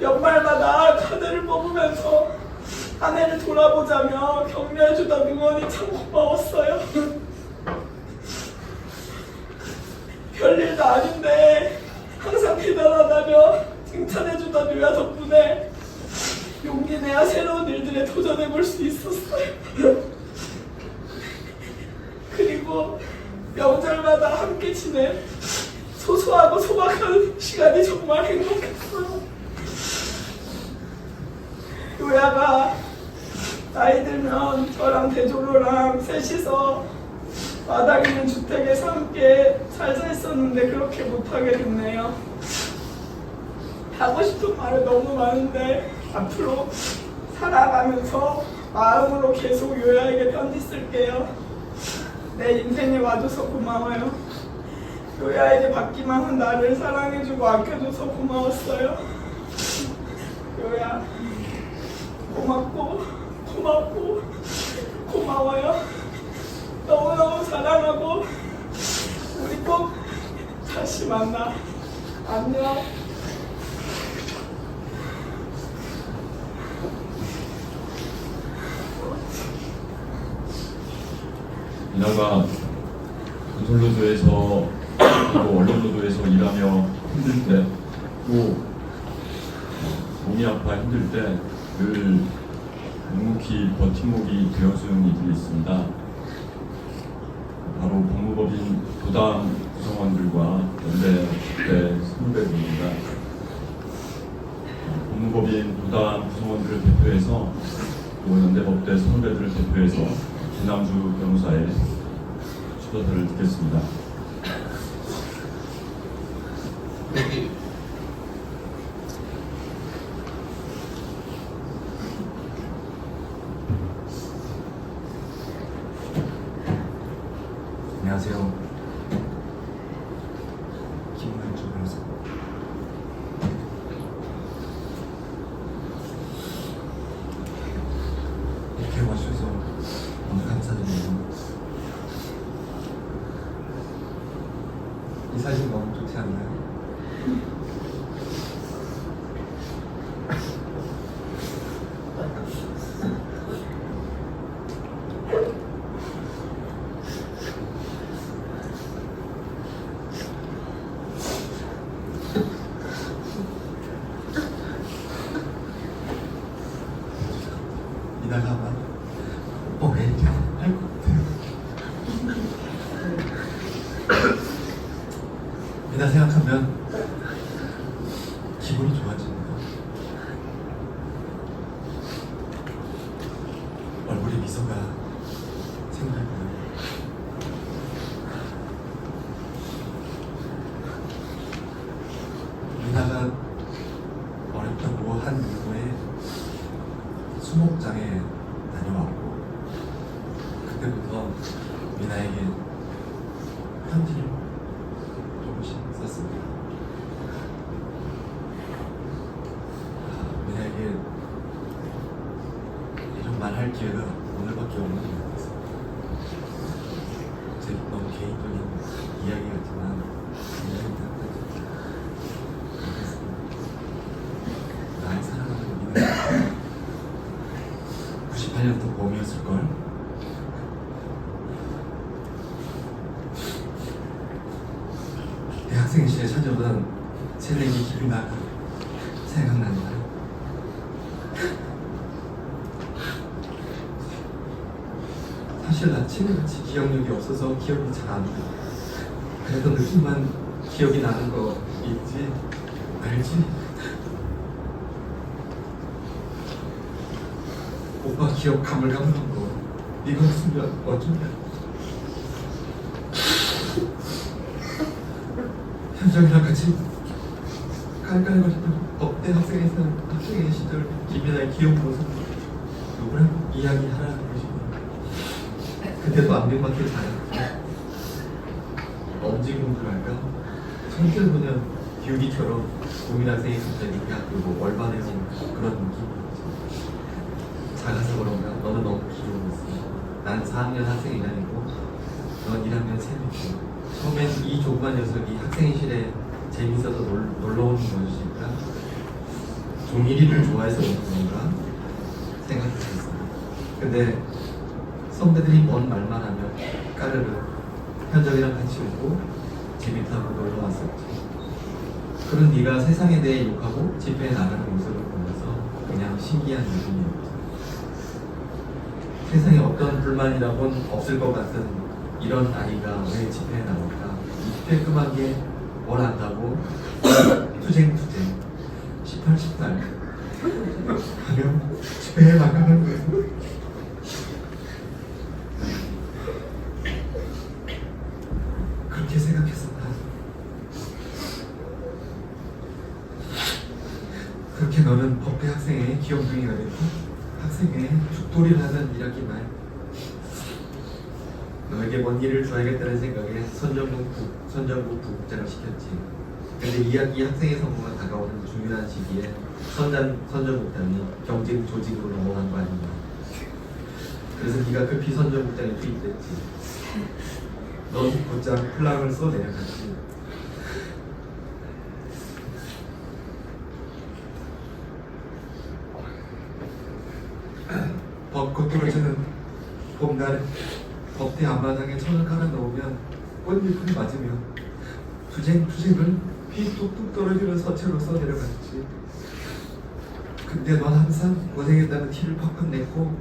S9: 연말마다 카드를 뽑으면서 한 해를 돌아보자며 격려해주던 응원이 참 고마웠어요. 별일도 아닌데 항상 대단하다며 칭찬해주던 요야 덕분에 용기 내야 새로운 일들에 도전해볼 수 있었어요. 그리고 명절마다 함께 지낸 소소하고 소박한 시간이 정말 행복했어요. 요야가 나이 들면 저랑 대조로랑 셋이서 마당 있는 주택에서 함께 살자 했었는데 그렇게 못하게 됐네요. 하고 싶은 말은 너무 많은데 앞으로 살아가면서 마음으로 계속 요야에게 편지 쓸게요. 내 인생에 와줘서 고마워요. 요야에게 받기만 한 나를 사랑해주고 아껴줘서 고마웠어요. 요야 고맙고 고마워요. 너무너무 사랑하고 우리 꼭 다시 만나. 안녕.
S1: 이나가 건설노조에서 그리고 언론노조에서 일하며 힘들 때 또 몸이 아파 힘들 때 늘 묵묵히 버팀목이 되어준 이들이 있습니다. 바로 법무법인 도당 구성원들과 연대 선후배들입니다. 법무법인 도당 구성원들을 대표해서 또 연대법대 선후배들을 대표해서 김남주 변호사의 수다들을 듣겠습니다.
S10: 안녕하세요. 김남주 변호사. 이렇게 와주셔서 너무 감사드려요. 이 사진 너무 좋지 않나요? 이나가 아마 왜 이렇게 할 것 같아요. 이나 생각하면 기분이 좋아집니다. 얼굴에 미소가 생각나요. 이나가 어렵다고 한 이후에 수목장에 다녀왔고 그때부터 만날 기회가 오늘밖에 없는 것 같아요. 제 너무 개인적인 이야기 같지만 나의 사랑하는 우리는 98년도 봄이었을걸? 대학생 시절에 찾아오던 새내기 기분가 생각난다. 사실 나 친구같이 기억력이 없어서 기억이 잘 안 나. 그래도 느낌만 기억이 나는 거 있지? 알지? 오빠 기억 가물가물한 거 이거 없으면 어쩌냐. 현정이랑 같이 깔깔거리던 업대 학생의 시절 김연아의 귀여운 모습 누구랑 이야기하라는 것이고 그때도 안경밖에 잘했고 엄지 공부를 할까? 청결소년 규기처럼 국민학생이 있을 때 학교고 얼마나 그런 느낌이었지. 작아서 그런가 너는 너무 귀여웠어. 난 4학년 학생이 아니고 넌 1학년 셈이고 처음엔 이 조그만 녀석이 학생회실에 재밌어서 놀러 오는 것일까? 종일이를 좋아해서 오는 건가? 생각했었어. 근데 선배들이 뭔 말만 하면 까르르 현정이랑 같이 오고 재밌다고 놀러 왔었지. 그런 네가 세상에 대해 욕하고 집회에 나가는 모습을 보면서 그냥 신기한 느낌이었지. 세상에 어떤 불만이라곤 없을 것 같은 이런 아이가 왜 집회에 나올까? 20대 급한 게 뭘 안다고? 투쟁투쟁 18, 18 하면 집회에 나가는 거야. 그렇게 생각했었다. 그렇게 너는 법대 학생의 귀염둥이가 됐고 학생의 죽돌이를 하던 1학기 말 너에게 뭔 일을 줘야겠다는 생각에 선전국 부국장을 시켰지. 근데 2학기 학생의 선거가 다가오는 중요한 시기에 선전국장이 경쟁 조직으로 넘어간 거 아니냐. 그래서 네가 급히 선전국장에 투입됐지. 넌 곧장 플랑을 써 내려갔지. 벚꽃 떨어지는 봄날에 법대 앞마당에 천을 깔아 놓으면 꽃잎을 맞으며 투쟁을 피 뚝뚝 떨어지는 서체로 써 내려갔지. 근데 넌 항상 고생했다는 티를 팍팍 냈고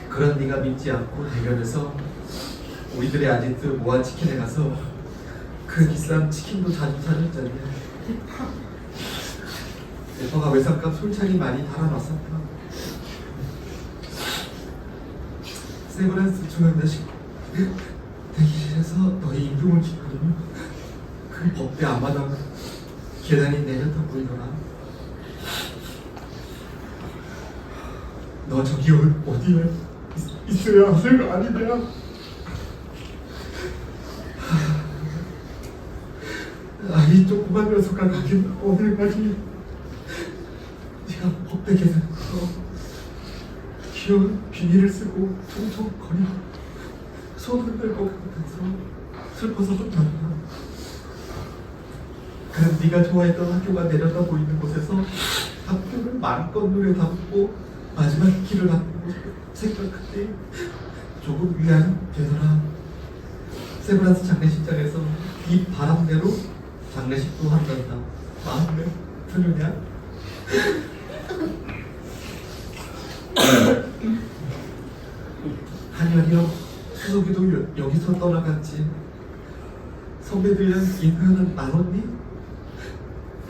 S10: 그런 네가 믿지 않고 대결해서 우리들의 아지트 모아 치킨에 가서 그 비싼 치킨도 자주 사줬잖냐. 오빠가 외상값 솔찬히 많이 달아놨었다. 세브란스 중앙대식 대기실에서 너의 임종을 기다리며 그 법대 앞마당 계단이 내렸다 보이더라. 너 저기 어디에 있어야 하는 거 아니냐? 이 조그만 녀석과 가긴 어딜까지 네가 법대 계단에서 귀여운 비닐을 쓰고 퉁퉁거리고 손 흔들 것 같아서 슬퍼서 혼났다. 그럼 네가 좋아했던 학교가 내려다 보이는 곳에서 학교를 마음껏 눈에 담고 마지막 길을 갖고 생각할 때 조금 위안이 되더라. 세브란스 장례식장에서 이 바람대로 장례식도 한단다. 마음에 드느냐? 한여령 수석이도 여기서 떠나갔지. 선배들이랑 인사는 나눴니?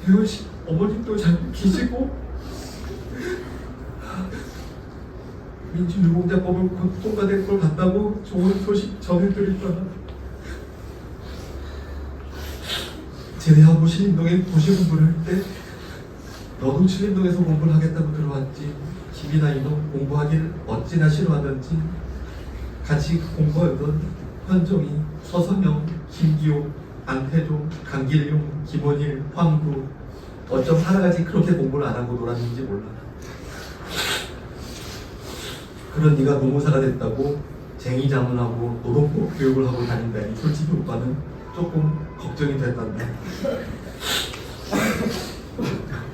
S10: 배우씨 어머님도 잘 계시고 민주유공자법을 곧 통과될 걸 같다고 좋은 소식 전해드릴 거야. 제대하고 신림동에 도시 공부를 할 때 너도 신림동에서 공부를 하겠다고 들어왔지. 김이나 이놈 공부하길 어찌나 싫어하던지 같이 공부하던 현정이, 서선영, 김기호, 안태종, 강길용, 김원일, 황구 어쩜 하나같이 그렇게 공부를 안 하고 놀았는지 몰라. 그런 네가 노무사가 됐다고 쟁의 자문하고 노동법 교육을 하고 다닌다니 솔직히 오빠는 조금 걱정이 된단다.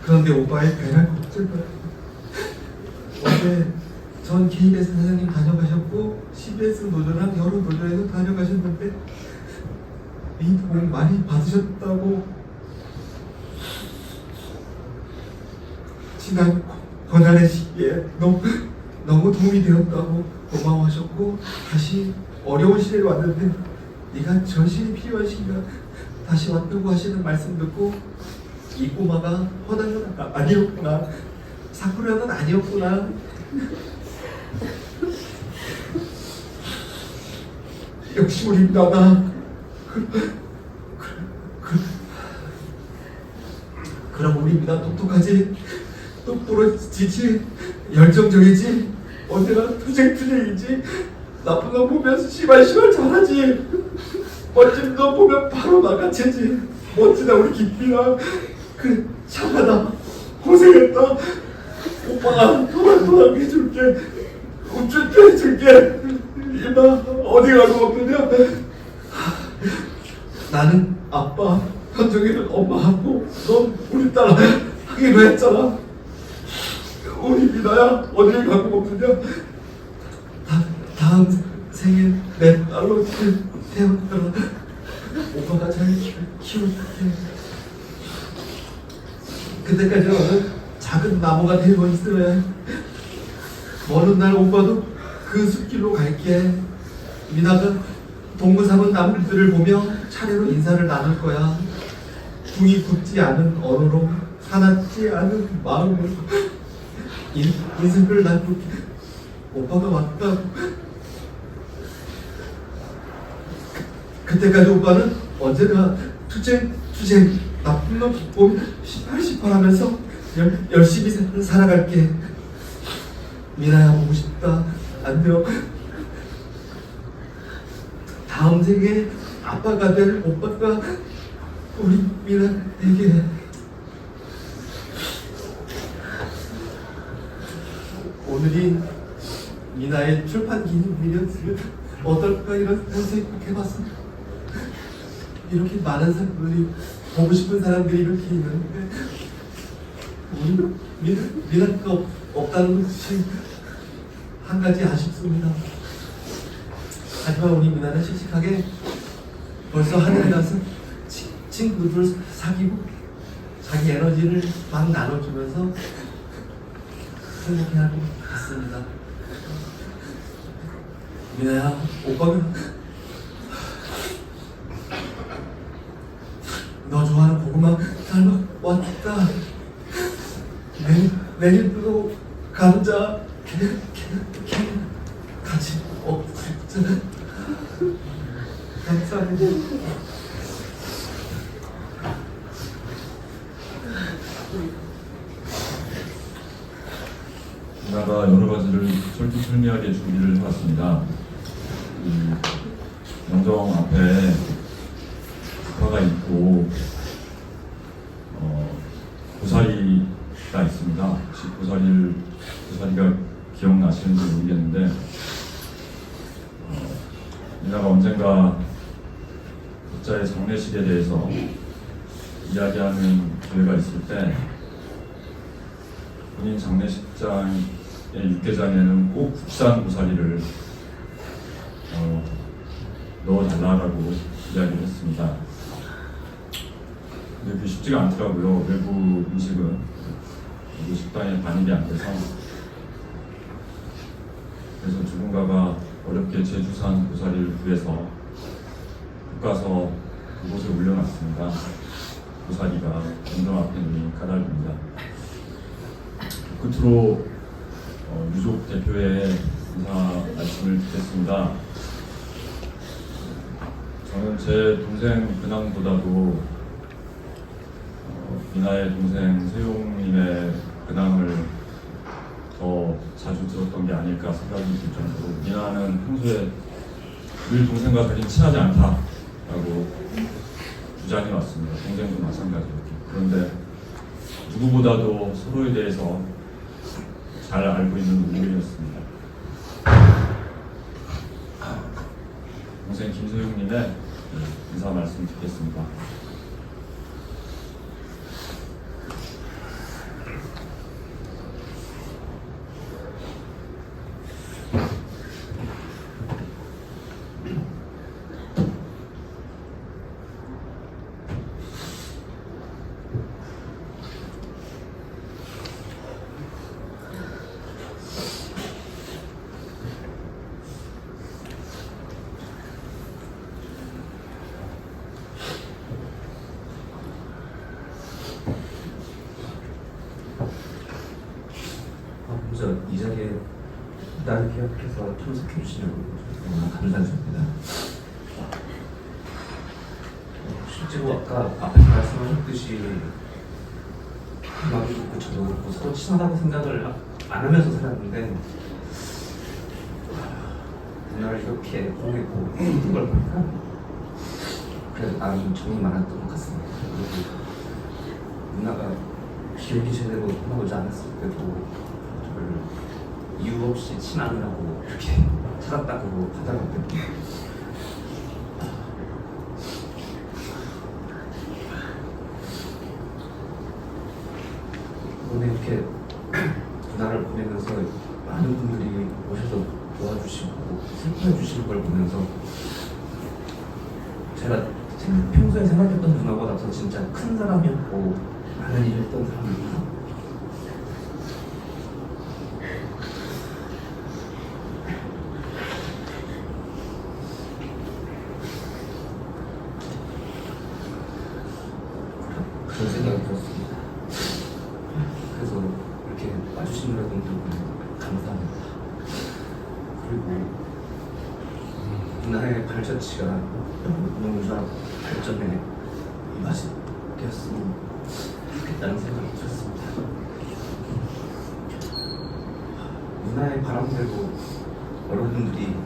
S10: 그런데 오빠의 배를 걱정을 어제 전 KBS 사장님 다녀가셨고 CBS 노조랑 여러 노조에서 다녀가셨는데 이 도움 많이 받으셨다고 지난 고난의 시기에 너무 도움이 되었다고 고마워하셨고 다시 어려운 시대에 왔는데 네가 전신이 필요하신가 다시 왔다고 하시는 말씀 듣고 이 꼬마가 허당은 아니었구나 사쿠라는 아니었구나 역시 우리 나나 그럼 우리 미나 똑똑하지 똑부러지지 열정적이지 언제나 투쟁이지 나쁜 놈 보면 시발 잘하지 멋진 놈 보면 바로 나가채지 멋지다 우리 김비나 그래 착하다 고생했다 오빠가 도랑 해줄게 우쭈쭈 해줄게 이마 어디 가고 없느냐 나는 아빠 현정이는 엄마하고 넌 우리 딸 하기로 했잖아 우리 미나야 어딜 가고 없느냐 다음 생일 내 딸로 태어나라 오빠가 잘 키울게 그때까지 너는 작은 나무가 되고 있으면 어느 날 오빠도 그 숲길로 갈게 미나가 동무 삼은 나무들을 보며 차례로 인사를 나눌 거야 궁이 굳지 않은 언어로 사납지 않은 마음으로 인생을 나눌게 오빠가 왔다 그때까지 오빠는 언제나 투쟁 나쁜 놈 보면 시팔 하면서 열심히 살아갈게 미나야 보고 싶다 안 돼요 다음 생에 아빠가 될 오빠가 우리 미나에게 오늘이 미나의 출판 기념일이었으면 어떨까 이런 생각해봤어 이렇게 많은 사람들이 보고 싶은 사람들이 이렇게 있는데 우리 미나가 없다는 것이 한 가지 아쉽습니다. 하지만 우리 미나는 씩씩하게 벌써 하늘에 가서 친구들 사귀고 자기 에너지를 막 나눠주면서 행복해하고 있습니다. 미나야, 오빠가 너 좋아하는 고구마 닮아왔다. 내일도 감자 같이 먹자. 감사합니다.
S1: 미나가 여러 가지를 솔직설명하게 준비를 해왔습니다. 영정 앞에 스파가 있고 고사리가 있습니다. 혹시 고사리가 기억나시는지 모르겠는데 미나가 언젠가 각자의 장례식에 대해서 이야기하는 기회가 있을 때 본인 장례식장의 육개장에는 꼭 국산 고사리를 넣어달라고 이야기를 했습니다. 근데 그게 쉽지가 않더라고요. 외부 음식은 외부 식당에 반입이 안 돼서. 그래서 누군가가 어렵게 제주산 고사리를 구해서 볶아서 그곳에 올려놨습니다. 고사리가 영정 앞에 놓인 까닭입니다. 끝으로 유족 대표의 인사 말씀을 듣겠습니다. 저는 제 동생 근황보다도 미나의 동생 세용님의 근황을 더 자주 들었던 게 아닐까 생각이 들 정도로 미나는 평소에 늘 동생과 그리 친하지 않다라고 주장해 왔습니다. 동생도 마찬가지였고. 그런데 누구보다도 서로에 대해서 잘 알고 있는 우리였습니다. 동생 김소영님의 인사 말씀 듣겠습니다.
S10: 먼저 이 자리에 나를 기억해서 참석해 주시는 너무 감사드립니다. 실제로 아까 앞에서 말씀하셨듯이 음악이 좋고 저도 그렇고 서로 친하다고 생각을 안 하면서 살았는데 누나를 이렇게 보내고 힘든 걸 보니까 그래도 나름 정이 많았던 것 같습니다. 그리고 누나가 기억이 제대로 돌아오지 않았을 때도 저를 이유 없이 친하느라고 이렇게 찾았다고 하더라고요. 오늘 이렇게 누나를 보내면서 많은 분들이 오셔서 도와주시고 슬퍼해 주시는 걸 보면서 제가 평소에 생각했던 누나보다 더 진짜 큰 사람이었고 많은 일을 했던 사람이구나. 그런 생각이 들었습니다. 그래서 이렇게 와주신 여러분들 감사합니다. 그리고 누나의 발자취가 농사 발전에 맛이 되었으면 좋겠다는 생각이 들었습니다. 누나의 바람대로 여러분들이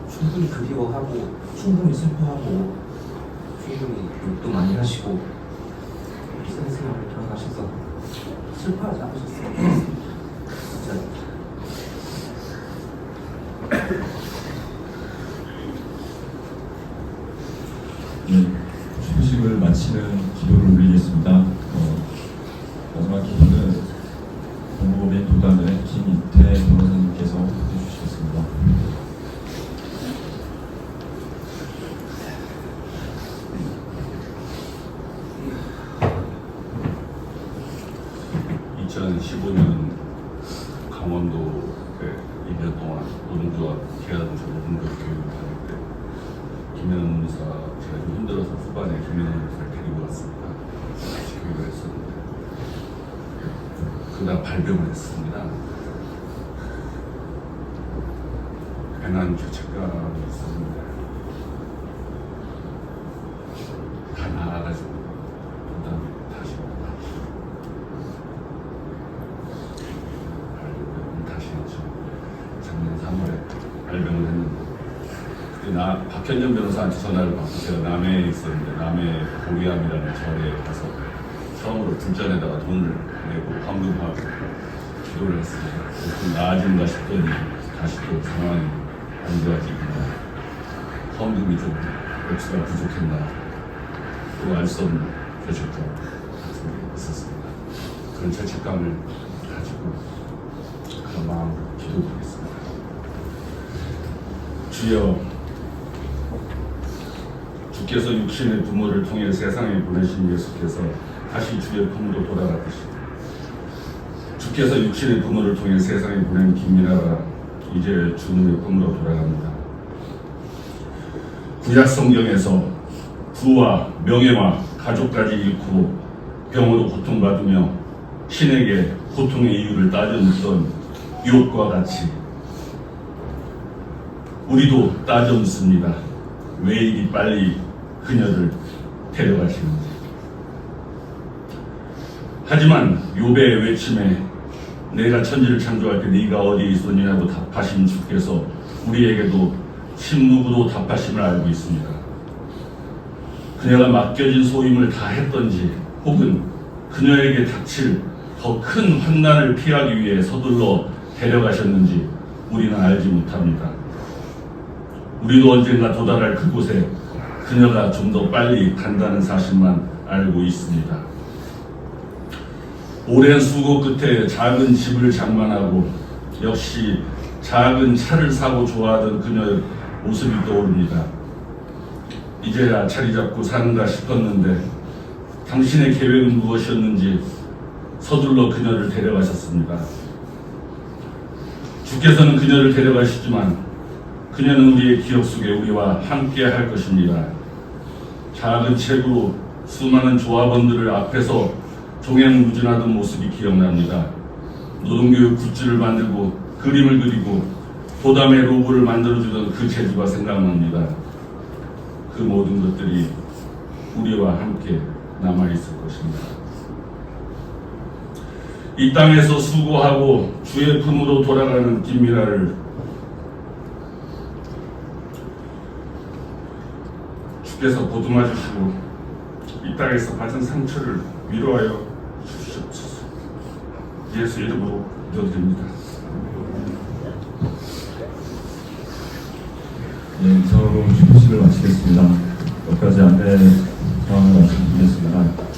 S10: 충분히 그리워하고 충분히 슬퍼하고 충분히 욕도 많이 하시고 일상 생활을 돌아가셔서 슬퍼하지 않으셨으면 좋겠습니다. 진짜
S1: 휴식을 마치는 기도를 올리겠습니다. 마지막 기도는 법무법인 도단의 김인태 변호사님께서 해주시겠습니다.
S3: 강원도에 2년 동안 노동조합 계약자 노동조 교육을 다닐 때 김현우 의사 제가 좀 힘들어서 후반에 김현우 의사를 데리고 왔습니다. 같이 교육을 했었는데 그날 발병을 했습니다. 배난 죄책감이 있었는데 다 나아가지고 그다음에 다시 작년 3월에 발병을 했는데 그때 박현정 변호사한테 전화를 받고 제가 남해에 있었는데 남해 보리암이라는 절에 가서 처음으로 불전에다가 돈을 내고 헌금하고 기도를 했습니다. 좀 나아진가 싶더니 다시 또 상황이 안 좋아지고 헌금이 좀 액수가 부족했나 또 알 수 없는 죄책감 같은 게 있었습니다. 그런 죄책감을 가지고 그런 마음으로 기도드리겠습니다. 주여, 주께서 육신의 부모를 통해 세상에 보내신 예수께서 다시 주의 품으로 돌아가듯이 주께서 육신의 부모를 통해 세상에 보낸 김민아가 이제 주님의 품으로 돌아갑니다. 구약 성경에서 부와 명예와 가족까지 잃고 병으로 고통받으며 신에게 고통의 이유를 따져 묻던 욥과 같이 우리도 따져 묻습니다. 왜 이리 빨리 그녀를 데려가시는지. 하지만 욥의 외침에 내가 천지를 창조할 때 네가 어디에 있었느냐고 답하신 주께서 우리에게도 침묵으로 답하심을 알고 있습니다. 그녀가 맡겨진 소임을 다 했던지 혹은 그녀에게 닥칠 더 큰 환난을 피하기 위해 서둘러 데려가셨는지 우리는 알지 못합니다.
S11: 우리도 언젠가 도달할 그곳에 그녀가 좀 더 빨리 간다는 사실만 알고 있습니다. 오랜 수고 끝에 작은 집을 장만하고 역시 작은 차를 사고 좋아하던 그녀의 모습이 떠오릅니다. 이제야 자리 잡고 사는가 싶었는데 당신의 계획은 무엇이었는지 서둘러 그녀를 데려가셨습니다. 주께서는 그녀를 데려가시지만 그녀는 우리의 기억 속에 우리와 함께 할 것입니다. 작은 책으로 수많은 조합원들을 앞에서 종횡무진하던 모습이 기억납니다. 노동교육 굿즈를 만들고 그림을 그리고 보담의 로고를 만들어주던 그 재주가 생각납니다. 그 모든 것들이 우리와 함께 남아있을 것입니다. 이 땅에서 수고하고 주의 품으로 돌아가는 김미라를 주께서 보듬어 주시고 이 땅에서 받은 상처를 위로하여 주시옵소서. 예수 이름으로 기도드립니다.
S1: 네, 이상으로 휴식을 마치겠습니다. 몇 가지 안내 사항을 말씀드리겠습니다.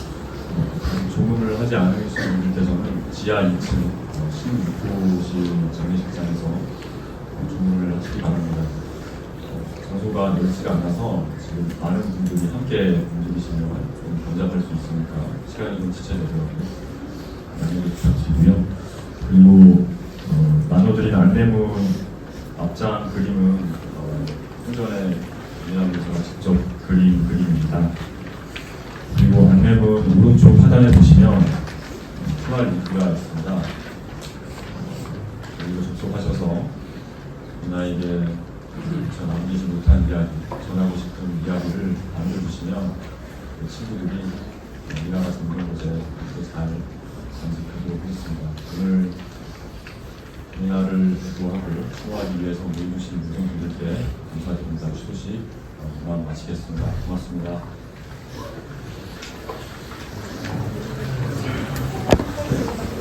S1: 조문을 하지 않으신 분들께서는 지하 2층 16호실 장례식장에서 조문을 하시기 바랍니다. 장소가 넓지가 않아서 지금 많은 분들이 함께 움직이시면 좀 번잡할 수 있으니까 시간이 좀 지체되더라고요. 양해를 부탁드리고요. 그리고 나눠드린 안내문 앞장 그림은 생전에 민남에서 직접 그린 그림입니다. 그리고 안내문 오른쪽 하단에 보시면 QR 링크가 있습니다. 여기로 접속하셔서 누나에게 저 남기지 못한 이야기, 전하고 싶은 이야기를 남겨주시면 그 친구들이 미나 같은 이런 곳에 잘 간직하도록 하겠습니다. 오늘 미나를 주도하고 소화하기 위해서 모여주신 모든 분들께 감사드립니다. 휴식 이만 마치겠습니다. 고맙습니다.